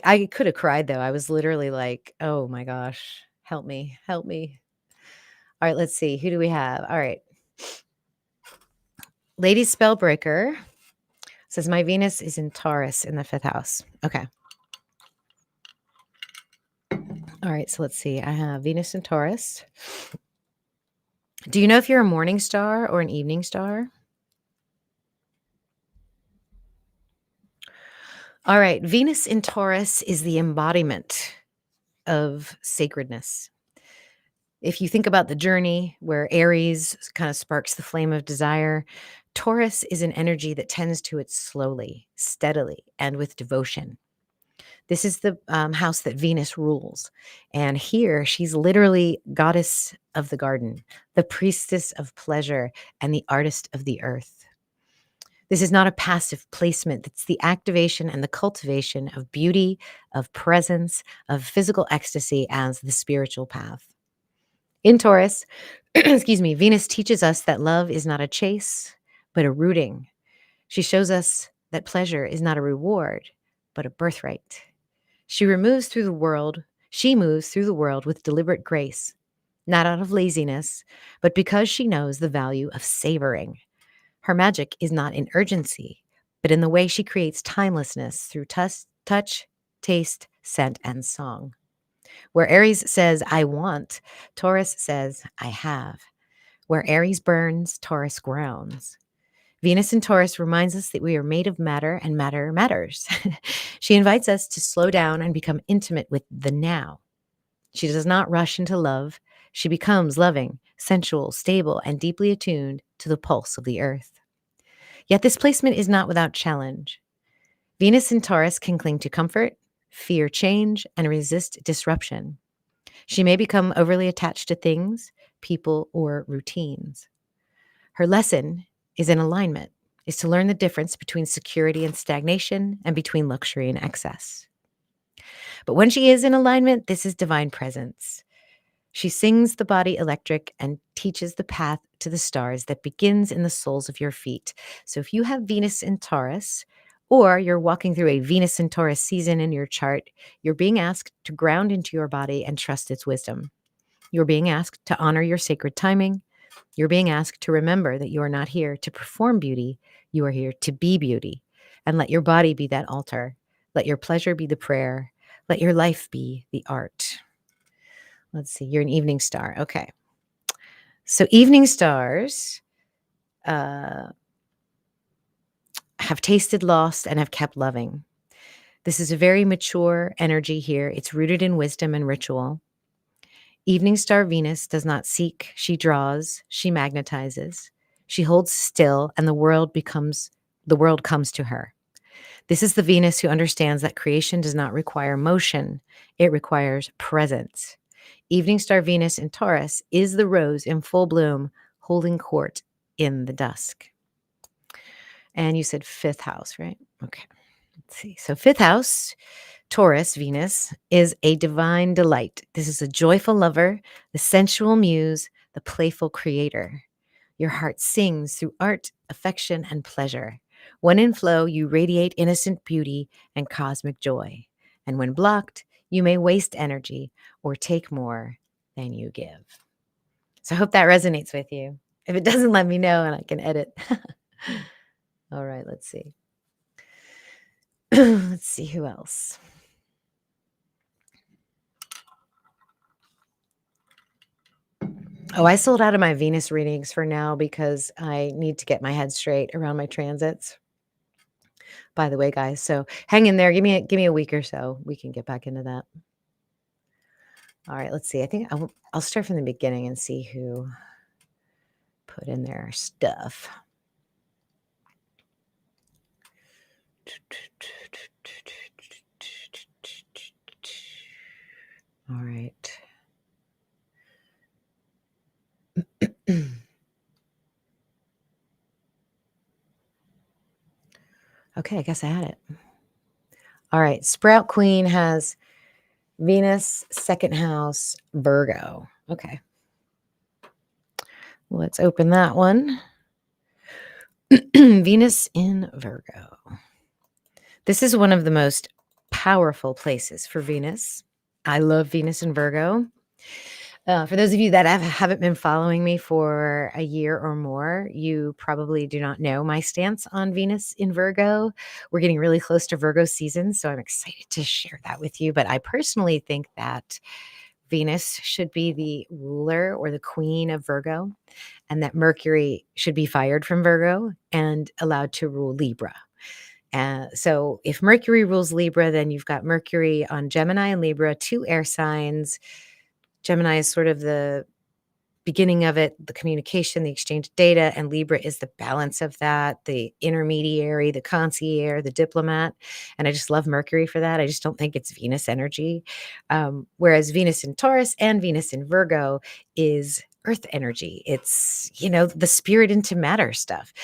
I could have cried though. I was literally like, oh my gosh, help me, help me. All right, let's see. Who do we have? All right. Lady Spellbreaker says, my Venus is in Taurus in the 5th house. Okay. All right, so let's see. I have Venus in Taurus. Do you know if you're a morning star or an evening star? All right, Venus in Taurus is the embodiment of sacredness. If you think about the journey where Aries kind of sparks the flame of desire, Taurus is an energy that tends to it slowly, steadily, and with devotion. This is the house that Venus rules. And here she's literally goddess of the garden, the priestess of pleasure, and the artist of the earth. This is not a passive placement. It's the activation and the cultivation of beauty, of presence, of physical ecstasy as the spiritual path. In Taurus, excuse me, Venus teaches us that love is not a chase, but a rooting. She shows us that pleasure is not a reward, but a birthright. She moves through the world with deliberate grace, not out of laziness, but because she knows the value of savoring. Her magic is not in urgency, but in the way she creates timelessness through touch, taste, scent, and song. Where Aries says, I want, Taurus says, I have. Where Aries burns, Taurus grounds. Venus in Taurus reminds us that we are made of matter and matter matters. She invites us to slow down and become intimate with the now. She does not rush into love. She becomes loving, sensual, stable, and deeply attuned to the pulse of the earth. Yet this placement is not without challenge. Venus in Taurus can cling to comfort, fear change, and resist disruption. She may become overly attached to things, people, or routines. Her lesson is in alignment, is to learn the difference between security and stagnation and between luxury and excess. But when she is in alignment, this is divine presence. She sings the body electric and teaches the path to the stars that begins in the soles of your feet. So if you have Venus in Taurus, or you're walking through a Venus in Taurus season in your chart, you're being asked to ground into your body and trust its wisdom. You're being asked to honor your sacred timing. You're being asked to remember that you are not here to perform beauty. You are here to be beauty. And let your body be that altar. Let your pleasure be the prayer. Let your life be the art. Let's see, you're an evening star. Okay. So evening stars have tasted loss and have kept loving. This is a very mature energy here. It's rooted in wisdom and ritual. Evening star Venus does not seek, she draws, she magnetizes. She holds still, and the world comes to her. This is the Venus who understands that creation does not require motion, it requires presence. Evening star Venus in Taurus is the rose in full bloom, holding court in the dusk. And you said fifth house, right? Okay. Let's see. So fifth house, Taurus, Venus, is a divine delight. This is a joyful lover, the sensual muse, the playful creator. Your heart sings through art, affection, and pleasure. When in flow, you radiate innocent beauty and cosmic joy. And when blocked, you may waste energy or take more than you give. So I hope that resonates with you. If it doesn't, let me know and I can edit. All right, let's see. Let's see who else. Oh, I sold out of my Venus readings for now because I need to get my head straight around my transits. By the way, guys, so hang in there. Give me a week or so. We can get back into that. All right, let's see. I think I'll start from the beginning and see who put in their stuff. All right. Okay, I guess I had it. All right, Sprout Queen has Venus, second house, Virgo. Okay. Let's open that one. Venus in Virgo. This is one of the most powerful places for Venus. I love Venus in Virgo. For those of you that haven't been following me for a year or more, you probably do not know my stance on Venus in Virgo. We're getting really close to Virgo season, so I'm excited to share that with you. But I personally think that Venus should be the ruler or the queen of Virgo, and that Mercury should be fired from Virgo and allowed to rule Libra. So if Mercury rules Libra, then you've got Mercury on Gemini and Libra, two air signs. Gemini is sort of the beginning of it, the communication, the exchange of data, and Libra is the balance of that, the intermediary, the concierge, the diplomat. And I just love Mercury for that. I just don't think it's Venus energy. Whereas Venus in Taurus and Venus in Virgo is earth energy. It's, the spirit into matter stuff.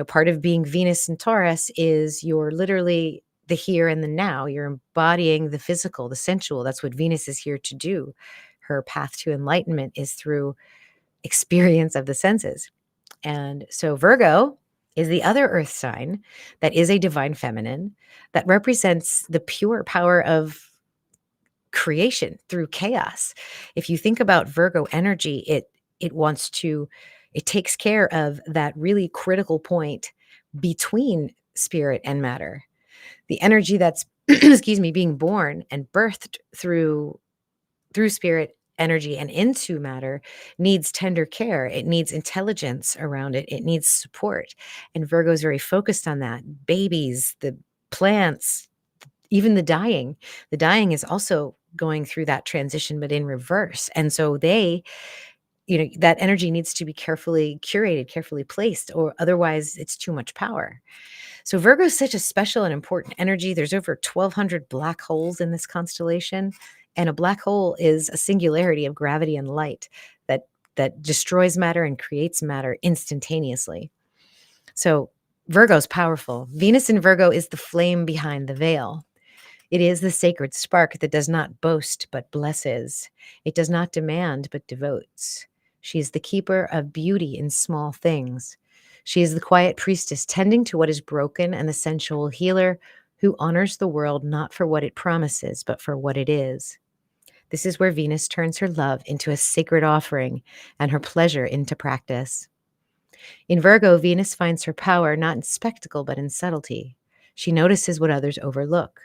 Part of being Venus in Taurus is you're literally the here and the now. You're embodying the physical, the sensual. That's what Venus is here to do. Her path to enlightenment is through experience of the senses. And so Virgo is the other earth sign that is a divine feminine that represents the pure power of creation through chaos. If you think about Virgo energy, it takes care of that really critical point between spirit and matter. The energy that's being born and birthed through spirit energy and into matter needs tender care. It needs intelligence around it. It needs support. And Virgo is very focused on that. Babies, the plants, even the dying. The dying is also going through that transition, but in reverse. And so that energy needs to be carefully curated, carefully placed, or otherwise it's too much power. So Virgo is such a special and important energy. There's over 1,200 black holes in this constellation. And a black hole is a singularity of gravity and light that destroys matter and creates matter instantaneously. So Virgo's powerful. Venus in Virgo is the flame behind the veil. It is the sacred spark that does not boast but blesses. It does not demand but devotes. She is the keeper of beauty in small things. She is the quiet priestess tending to what is broken and the sensual healer who honors the world not for what it promises but for what it is. This is where Venus turns her love into a sacred offering and her pleasure into practice. In Virgo, Venus finds her power not in spectacle but in subtlety. She notices what others overlook.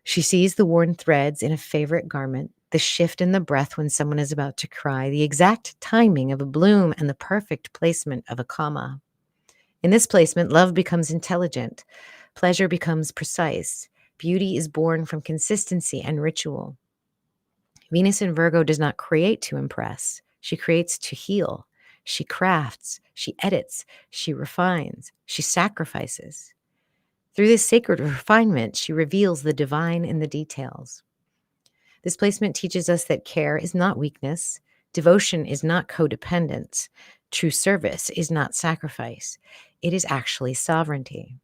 She sees the worn threads in a favorite garment, the shift in the breath when someone is about to cry, the exact timing of a bloom, and the perfect placement of a comma. In this placement, love becomes intelligent, pleasure becomes precise, beauty is born from consistency and ritual. Venus in Virgo does not create to impress. She creates to heal. She crafts, she edits, she refines, she sacrifices. Through this sacred refinement, she reveals the divine in the details. This placement teaches us that care is not weakness, devotion is not codependence, true service is not sacrifice. It is actually sovereignty.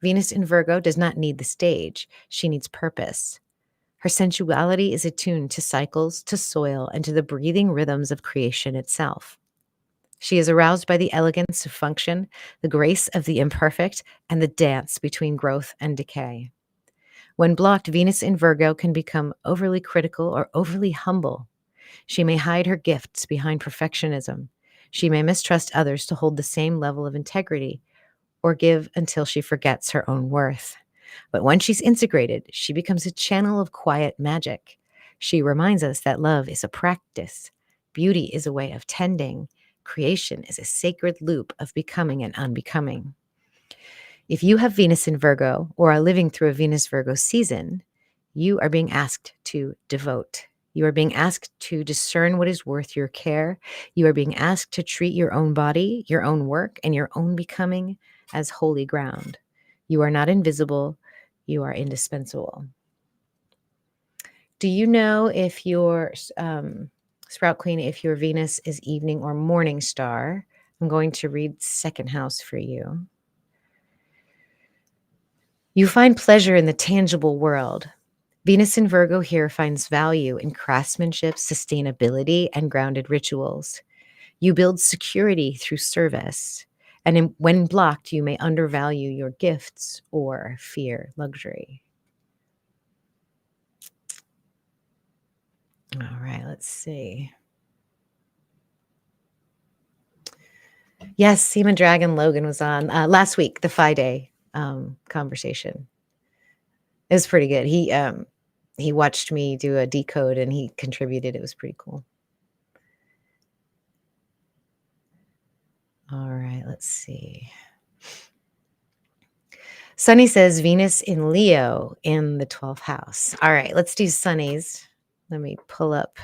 Venus in Virgo does not need the stage, she needs purpose. Her sensuality is attuned to cycles, to soil, and to the breathing rhythms of creation itself. She is aroused by the elegance of function, the grace of the imperfect, and the dance between growth and decay. When blocked, Venus in Virgo can become overly critical or overly humble. She may hide her gifts behind perfectionism. She may mistrust others to hold the same level of integrity or give until she forgets her own worth. But when she's integrated, she becomes a channel of quiet magic. She reminds us that love is a practice, beauty is a way of tending, creation is a sacred loop of becoming and unbecoming. If you have Venus in Virgo or are living through a Venus Virgo season, you are being asked to devote. You are being asked to discern what is worth your care. You are being asked to treat your own body, your own work, and your own becoming as holy ground. You are not invisible. You are indispensable. Do you know if your Sprout Queen, if your Venus is evening or morning star? I'm going to read second house for you. You find pleasure in the tangible world. Venus in Virgo here finds value in craftsmanship, sustainability, and grounded rituals. You build security through service. And when blocked, you may undervalue your gifts or fear luxury. All right, let's see. Yes, Seaman Dragon Logan was on last week, the Phi Day conversation. It was pretty good. He watched me do a decode and he contributed. It was pretty cool. All right, let's see. Sunny says Venus in Leo in the 12th house. All right, let's do Sunny's. Let me pull up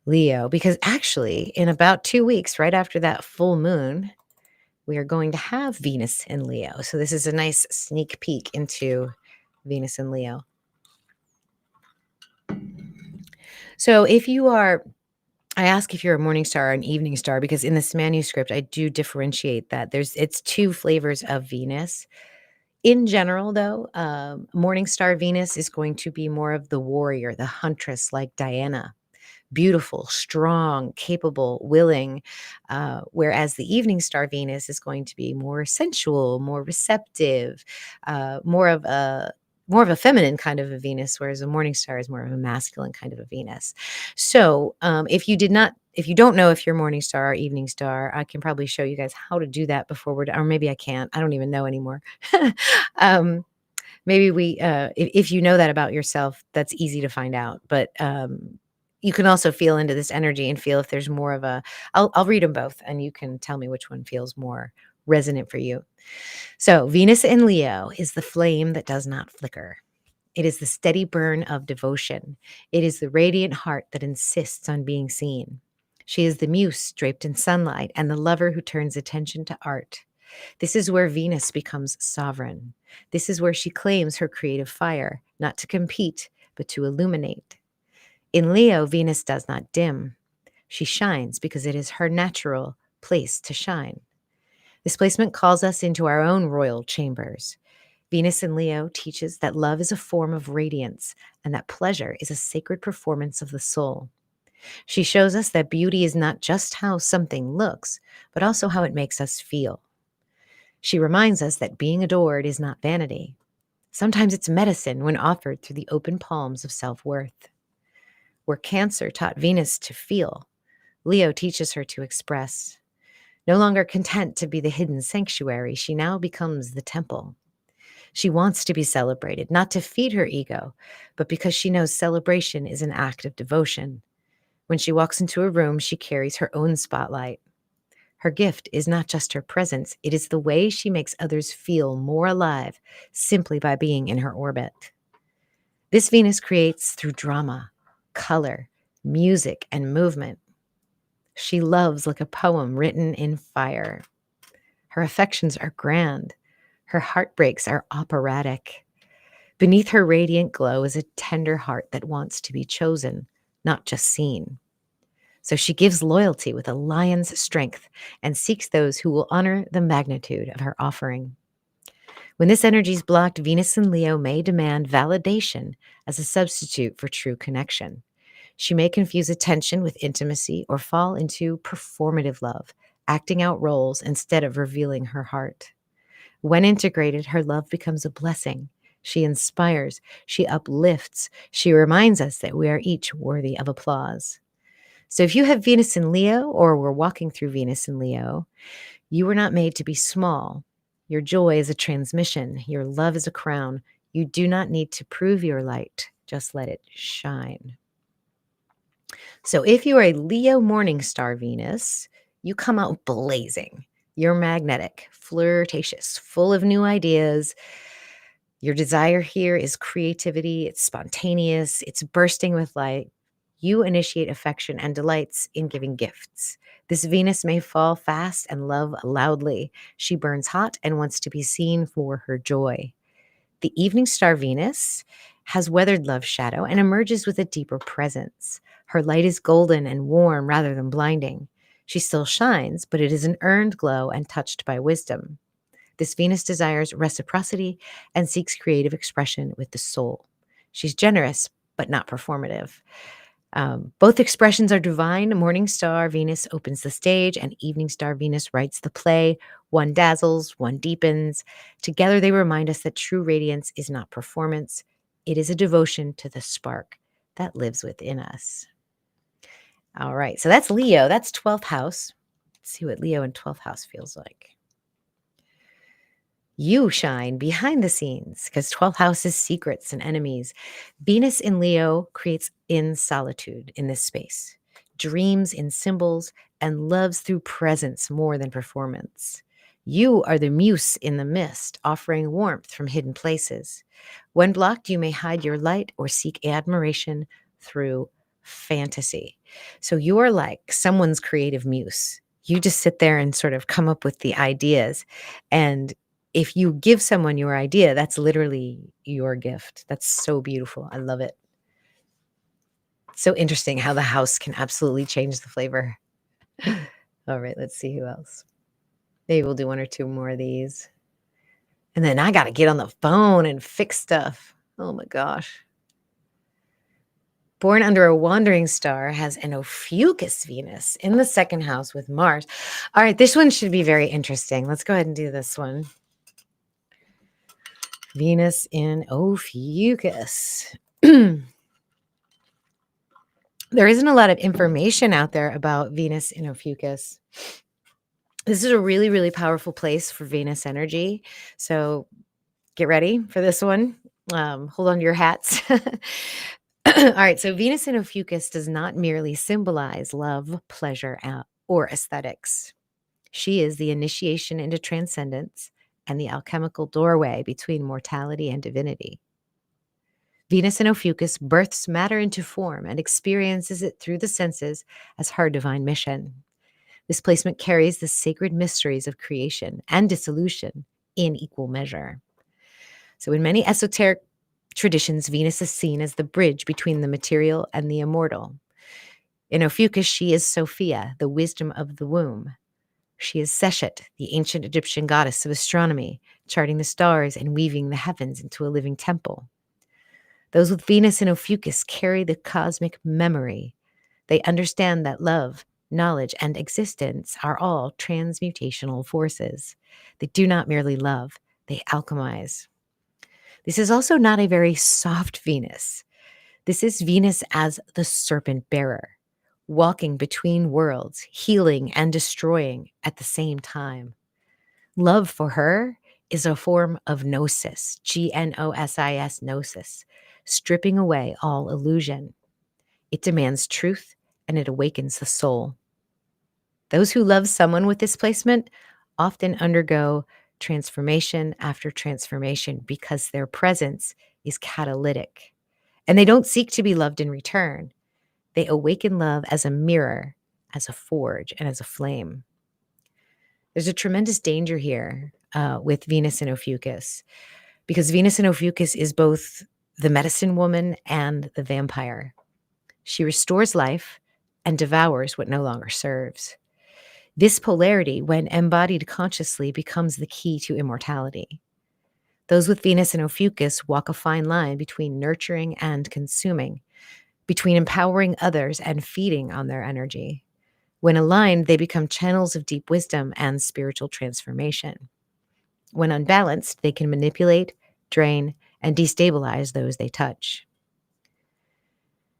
Leo because actually in about 2 weeks, right after that full moon, we are going to have Venus in Leo. So this is a nice sneak peek into Venus in Leo. So if you are, I ask if you're a morning star or an evening star because in this manuscript, I do differentiate that. It's two flavors of Venus. In general, though, morning star Venus is going to be more of the warrior, the huntress like Diana. Beautiful, strong, capable, willing, whereas the evening star Venus is going to be more sensual, more receptive, more of a feminine kind of a Venus, whereas a morning star is more of a masculine kind of a Venus. So if you don't know if you're morning star or evening star, I can probably show you guys how to do that before we're done, or maybe I can't. I don't even know anymore. Maybe if you know that about yourself, that's easy to find out. But you can also feel into this energy and feel if there's more of a, I'll read them both and you can tell me which one feels more resonant for you. So Venus in Leo is the flame that does not flicker. It is the steady burn of devotion. It is the radiant heart that insists on being seen. She is the muse draped in sunlight and the lover who turns attention to art. This is where Venus becomes sovereign. This is where she claims her creative fire, not to compete, but to illuminate. In Leo, Venus does not dim. She shines because it is her natural place to shine. This placement calls us into our own royal chambers. Venus in Leo teaches that love is a form of radiance and that pleasure is a sacred performance of the soul. She shows us that beauty is not just how something looks, but also how it makes us feel. She reminds us that being adored is not vanity. Sometimes it's medicine when offered through the open palms of self-worth. Where Cancer taught Venus to feel, Leo teaches her to express. No longer content to be the hidden sanctuary, she now becomes the temple. She wants to be celebrated, not to feed her ego, but because she knows celebration is an act of devotion. When she walks into a room, she carries her own spotlight. Her gift is not just her presence, it is the way she makes others feel more alive simply by being in her orbit. This Venus creates through drama, color, music, and movement. She loves like a poem written in fire. Her affections are grand. Her heartbreaks are operatic. Beneath her radiant glow is a tender heart that wants to be chosen, not just seen. So she gives loyalty with a lion's strength and seeks those who will honor the magnitude of her offering. When this energy is blocked, Venus in Leo may demand validation as a substitute for true connection. She may confuse attention with intimacy or fall into performative love, acting out roles instead of revealing her heart. When integrated, her love becomes a blessing. She inspires, she uplifts, she reminds us that we are each worthy of applause. So if you have Venus in Leo or were walking through Venus in Leo, you were not made to be small. Your joy is a transmission. Your love is a crown. You do not need to prove your light. Just let it shine. So if you are a Leo morning star Venus, you come out blazing. You're magnetic, flirtatious, full of new ideas. Your desire here is creativity. It's spontaneous. It's bursting with light. You initiate affection and delights in giving gifts. This Venus may fall fast and love loudly. She burns hot and wants to be seen for her joy. The evening star Venus has weathered love's shadow and emerges with a deeper presence. Her light is golden and warm rather than blinding. She still shines, but it is an earned glow and touched by wisdom. This Venus desires reciprocity and seeks creative expression with the soul. She's generous, but not performative. Both expressions are divine. Morning star Venus opens the stage, and evening star Venus writes the play. One dazzles, one deepens. Together, they remind us that true radiance is not performance. It is a devotion to the spark that lives within us. All right, so that's Leo. That's 12th house. Let's see what Leo in 12th house feels like. You shine behind the scenes because 12th house is secrets and enemies. Venus in Leo creates in solitude in this space, dreams in symbols, and loves through presence more than performance. You are the muse in the mist, offering warmth from hidden places. When blocked, you may hide your light or seek admiration through fantasy. So you are like someone's creative muse. You just sit there and sort of come up with the ideas. And if you give someone your idea, that's literally your gift. That's so beautiful. I love it. So interesting how the house can absolutely change the flavor. All right, let's see who else. Maybe we'll do one or two more of these. And then I got to get on the phone and fix stuff. Oh my gosh. Born under a wandering star has an Ophiuchus Venus in the second house with Mars. All right, this one should be very interesting. Let's go ahead and do this one. Venus in Ophiuchus. There isn't a lot of information out there about Venus in Ophiuchus. This is a really, really powerful place for Venus energy. So get ready for this one. Hold on to your hats. All right. So Venus in Ophiuchus does not merely symbolize love, pleasure, or aesthetics. She is the initiation into transcendence and the alchemical doorway between mortality and divinity. Venus in Ophiuchus births matter into form and experiences it through the senses as her divine mission. This placement carries the sacred mysteries of creation and dissolution in equal measure. So in many esoteric traditions, Venus is seen as the bridge between the material and the immortal. In Ophiuchus, she is Sophia, the wisdom of the womb. She is Seshet, the ancient Egyptian goddess of astronomy, charting the stars and weaving the heavens into a living temple. Those with Venus in Ophiuchus carry the cosmic memory. They understand that love, knowledge, and existence are all transmutational forces. They do not merely love, they alchemize. This is also not a very soft Venus. This is Venus as the serpent bearer, walking between worlds, healing and destroying at the same time. Love for her is a form of gnosis, Gnosis, gnosis, stripping away all illusion. It demands truth and it awakens the soul. Those who love someone with this placement often undergo transformation after transformation because their presence is catalytic. And they don't seek to be loved in return. They awaken love as a mirror, as a forge and as a flame. There's a tremendous danger here with Venus and Ophiuchus, because Venus and Ophiuchus is both the medicine woman and the vampire. She restores life and devours what no longer serves. This polarity, when embodied consciously, becomes the key to immortality. Those with Venus and Ophiuchus walk a fine line between nurturing and consuming, between empowering others and feeding on their energy. When aligned, they become channels of deep wisdom and spiritual transformation. When unbalanced, they can manipulate, drain, and destabilize those they touch.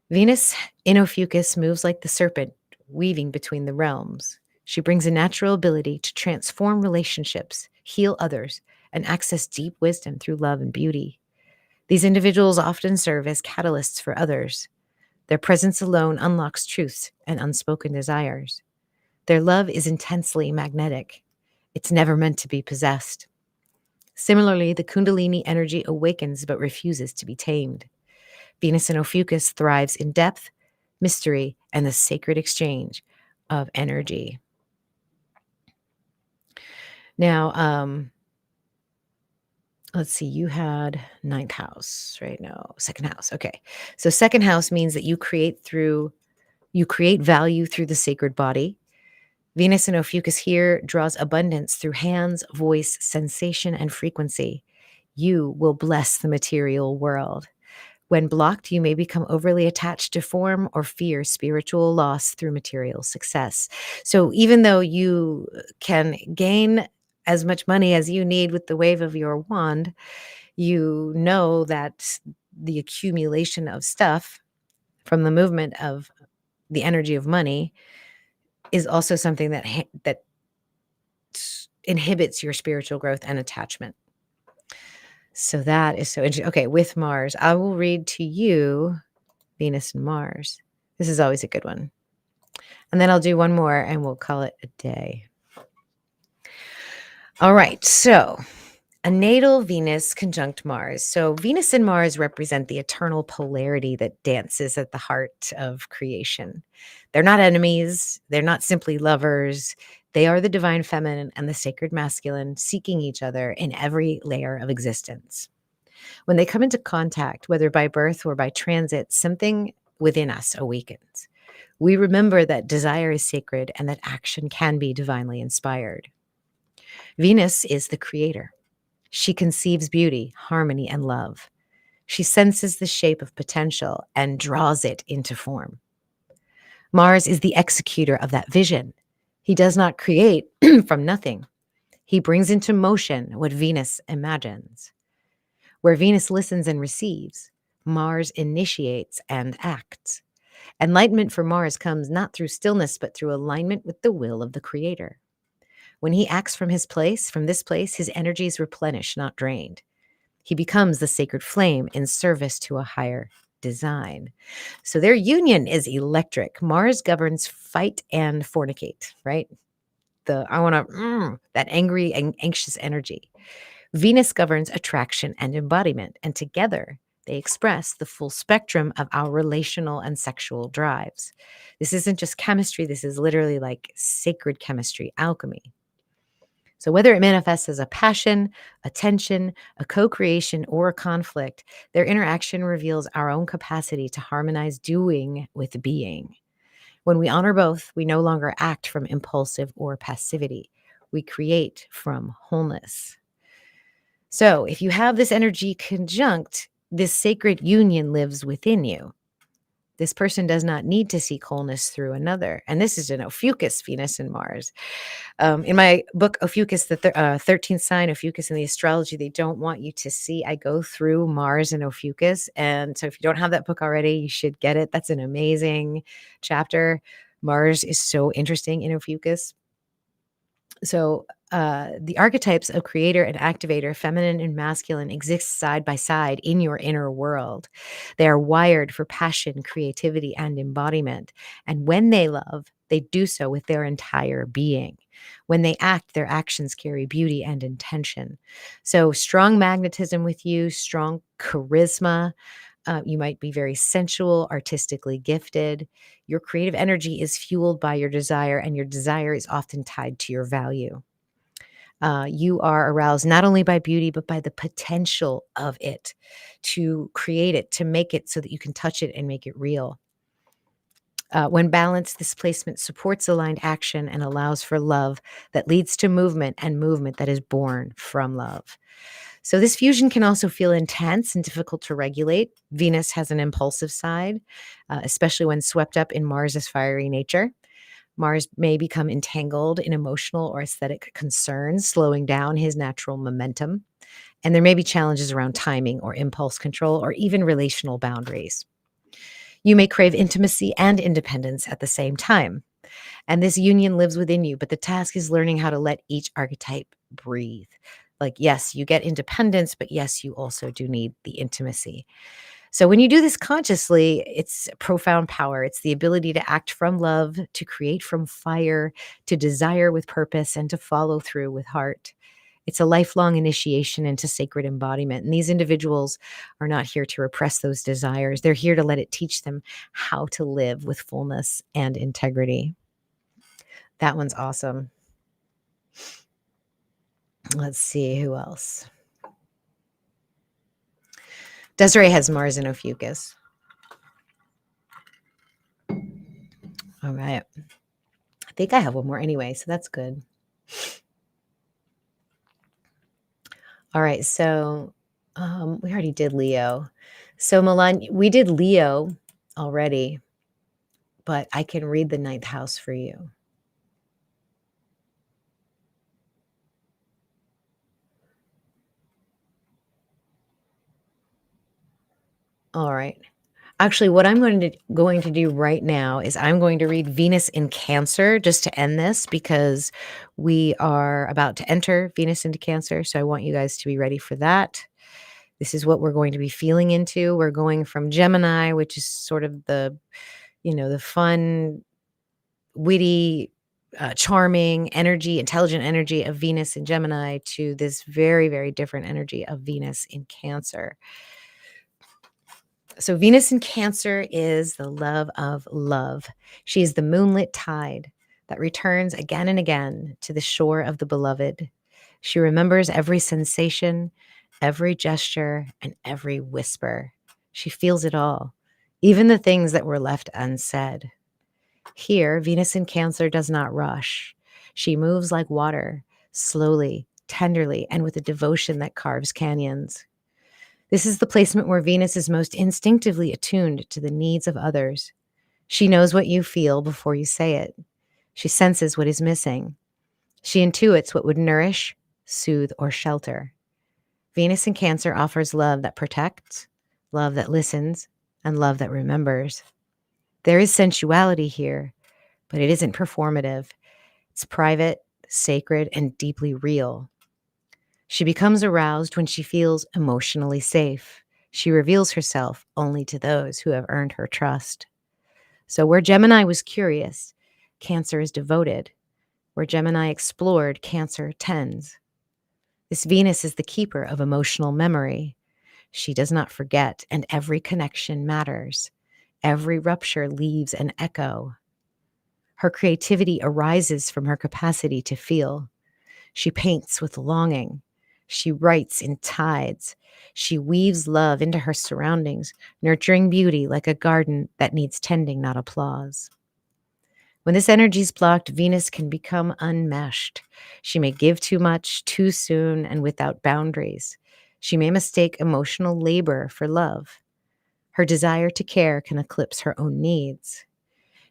Venus in Ophiuchus moves like the serpent, weaving between the realms. She brings a natural ability to transform relationships, heal others, and access deep wisdom through love and beauty. These individuals often serve as catalysts for others. Their presence alone unlocks truths and unspoken desires. Their love is intensely magnetic. It's never meant to be possessed. Similarly, the Kundalini energy awakens but refuses to be tamed. Venus in Ophiuchus thrives in depth, mystery, and the sacred exchange of energy. Now, let's see, you had ninth house, right? No, second house. Okay. So second house means that you create value through the sacred body. Venus in Ophiuchus here draws abundance through hands, voice, sensation, and frequency. You will bless the material world. When blocked, you may become overly attached to form or fear spiritual loss through material success. So even though you can gain as much money as you need with the wave of your wand, you know that the accumulation of stuff from the movement of the energy of money is also something that inhibits your spiritual growth and attachment. So that is so interesting. Okay, with Mars, I will read to you Venus and Mars. This is always a good one. And then I'll do one more and we'll call it a day. All right, so a natal Venus conjunct Mars. So Venus and Mars represent the eternal polarity that dances at the heart of creation. They're not enemies. They're not simply lovers. They are the divine feminine and the sacred masculine seeking each other in every layer of existence. When they come into contact, whether by birth or by transit, something within us awakens. We remember that desire is sacred and that action can be divinely inspired. Venus is the creator. She conceives beauty, harmony, and love. She senses the shape of potential and draws it into form. Mars is the executor of that vision. He does not create from nothing. He brings into motion what Venus imagines. Where Venus listens and receives, Mars initiates and acts. Enlightenment for Mars comes not through stillness, but through alignment with the will of the creator. When he acts from this place, his energy is replenished, not drained. He becomes the sacred flame in service to a higher design. So their union is electric. Mars governs fight and fornicate, right? That angry and anxious energy. Venus governs attraction and embodiment, and together they express the full spectrum of our relational and sexual drives. This isn't just chemistry, this is literally like sacred chemistry, alchemy. So whether it manifests as a passion, a tension, a co-creation, or a conflict, their interaction reveals our own capacity to harmonize doing with being. When we honor both, we no longer act from impulsive or passivity. We create from wholeness. So if you have this energy conjunct, this sacred union lives within you. This person does not need to seek wholeness through another. And this is an Ophiuchus, Venus and Mars. In my book, Ophiuchus, the 13th sign, Ophiuchus in the Astrology, they don't want you to see. I go through Mars and Ophiuchus. And so if you don't have that book already, you should get it. That's an amazing chapter. Mars is so interesting in Ophiuchus. So the archetypes of creator and activator, feminine and masculine, exist side by side in your inner world. They are wired for passion, creativity, and embodiment. And when they love, they do so with their entire being. When they act, their actions carry beauty and intention. So strong magnetism with you, strong charisma, You might be very sensual, artistically gifted. Your creative energy is fueled by your desire, and your desire is often tied to your value. You are aroused not only by beauty, but by the potential of it, to create it, to make it so that you can touch it and make it real. When balanced, this placement supports aligned action and allows for love that leads to movement, and movement that is born from love. So, this fusion can also feel intense and difficult to regulate. Venus has an impulsive side, especially when swept up in Mars's fiery nature. Mars may become entangled in emotional or aesthetic concerns, slowing down his natural momentum. And there may be challenges around timing or impulse control or even relational boundaries. You may crave intimacy and independence at the same time. And this union lives within you, but the task is learning how to let each archetype breathe. Like, yes, you get independence, but yes, you also do need the intimacy. So when you do this consciously, it's profound power. It's the ability to act from love, to create from fire, to desire with purpose, and to follow through with heart. It's a lifelong initiation into sacred embodiment. And these individuals are not here to repress those desires. They're here to let it teach them how to live with fullness and integrity. That one's awesome. Let's see who else. Desiree has Mars in Ophiuchus. All right. I think I have one more anyway, so that's good. All right, so we already did Leo. So Milan, we did Leo already, but I can read the ninth house for you. All right. Actually, what I'm going to do right now is I'm going to read Venus in Cancer just to end this, because we are about to enter Venus into Cancer. So I want you guys to be ready for that. This is what we're going to be feeling into. We're going from Gemini, which is sort of the, the fun, witty, charming energy, intelligent energy of Venus in Gemini, to this very, very different energy of Venus in Cancer. So Venus in Cancer is the love of love. She is the moonlit tide that returns again and again to the shore of the beloved. She remembers every sensation, every gesture, and every whisper. She feels it all, even the things that were left unsaid. Here, Venus in Cancer does not rush. She moves like water, slowly, tenderly, and with a devotion that carves canyons. This is the placement where Venus is most instinctively attuned to the needs of others. She knows what you feel before you say it. She senses what is missing. She intuits what would nourish, soothe, or shelter. Venus in Cancer offers love that protects, love that listens, and love that remembers. There is sensuality here, but it isn't performative. It's private, sacred, and deeply real. She becomes aroused when she feels emotionally safe. She reveals herself only to those who have earned her trust. So where Gemini was curious, Cancer is devoted. Where Gemini explored, Cancer tends. This Venus is the keeper of emotional memory. She does not forget, and every connection matters. Every rupture leaves an echo. Her creativity arises from her capacity to feel. She paints with longing. She writes in tides. She weaves love into her surroundings, nurturing beauty like a garden that needs tending, not applause. When this energy is blocked, Venus can become unmeshed. She may give too much, too soon, and without boundaries. She may mistake emotional labor for love. Her desire to care can eclipse her own needs.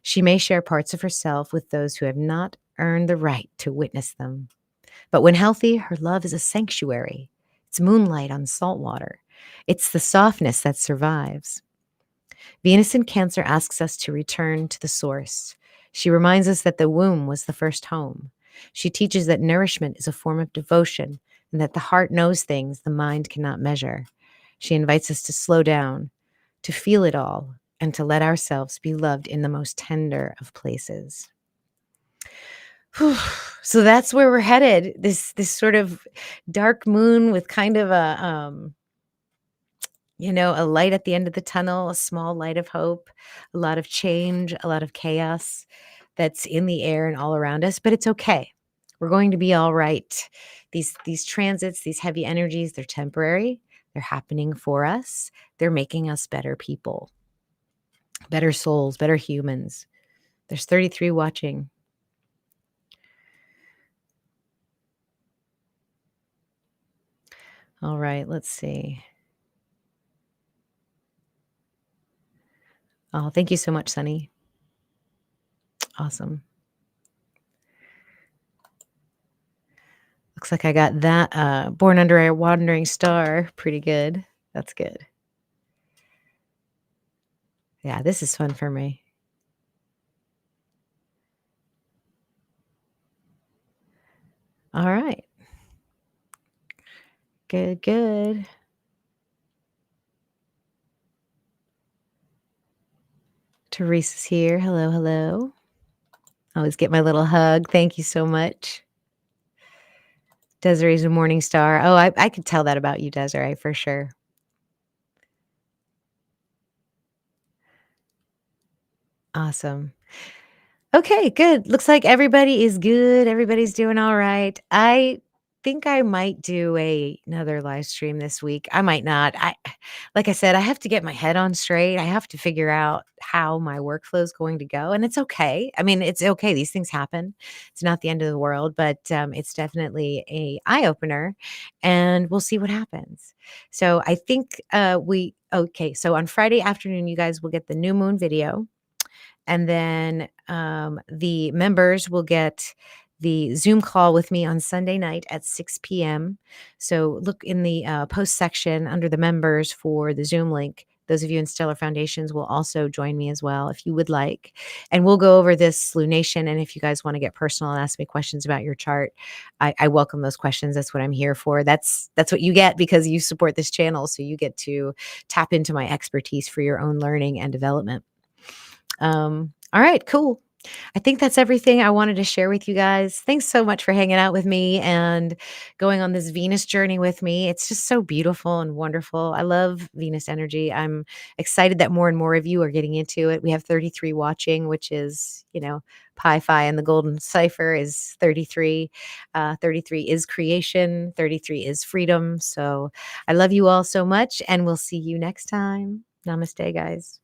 She may share parts of herself with those who have not earned the right to witness them. But when healthy, her love is a sanctuary. It's moonlight on salt water. It's the softness that survives. Venus in Cancer asks us to return to the source. She reminds us that the womb was the first home. She teaches that nourishment is a form of devotion, and that the heart knows things the mind cannot measure. She invites us to slow down, to feel it all, and to let ourselves be loved in the most tender of places. Whew. So that's where we're headed. This sort of dark moon with kind of a a light at the end of the tunnel, a small light of hope, a lot of change, a lot of chaos that's in the air and all around us, but it's okay. We're going to be all right. These transits, these heavy energies, they're temporary. They're happening for us. They're making us better people, better souls, better humans. There's 33 watching. All right, let's see. Oh, thank you so much, Sunny. Awesome. Looks like I got that Born Under a Wandering Star pretty good. That's good. Yeah, this is fun for me. All right. Good, good. Teresa's here. Hello, hello. Always get my little hug. Thank you so much. Desiree's a morning star. Oh, I could tell that about you, Desiree, for sure. Awesome. Okay, good. Looks like everybody is good. Everybody's doing all right. I think I might do another live stream this week. I might not. Like I said, I have to get my head on straight. I have to figure out how my workflow is going to go, and it's okay. I mean, it's okay. These things happen. It's not the end of the world, but it's definitely a eye opener, and we'll see what happens. So I think we okay. So on Friday afternoon, you guys will get the new moon video. And then the members will get the Zoom call with me on Sunday night at 6 p.m. So look in the post section under the members for the Zoom link. Those of you in Stellar Foundations will also join me as well if you would like. And we'll go over this lunation. And if you guys want to get personal and ask me questions about your chart, I welcome those questions. That's what I'm here for. That's what you get because you support this channel. So you get to tap into my expertise for your own learning and development. All right, cool. I think that's everything I wanted to share with you guys. Thanks so much for hanging out with me and going on this Venus journey with me. It's just so beautiful and wonderful. I love Venus energy. I'm excited that more and more of you are getting into it. We have 33 watching, which is, Pi Phi and the Golden Cipher is 33. 33 is creation, 33 is freedom. So I love you all so much, and we'll see you next time. Namaste, guys.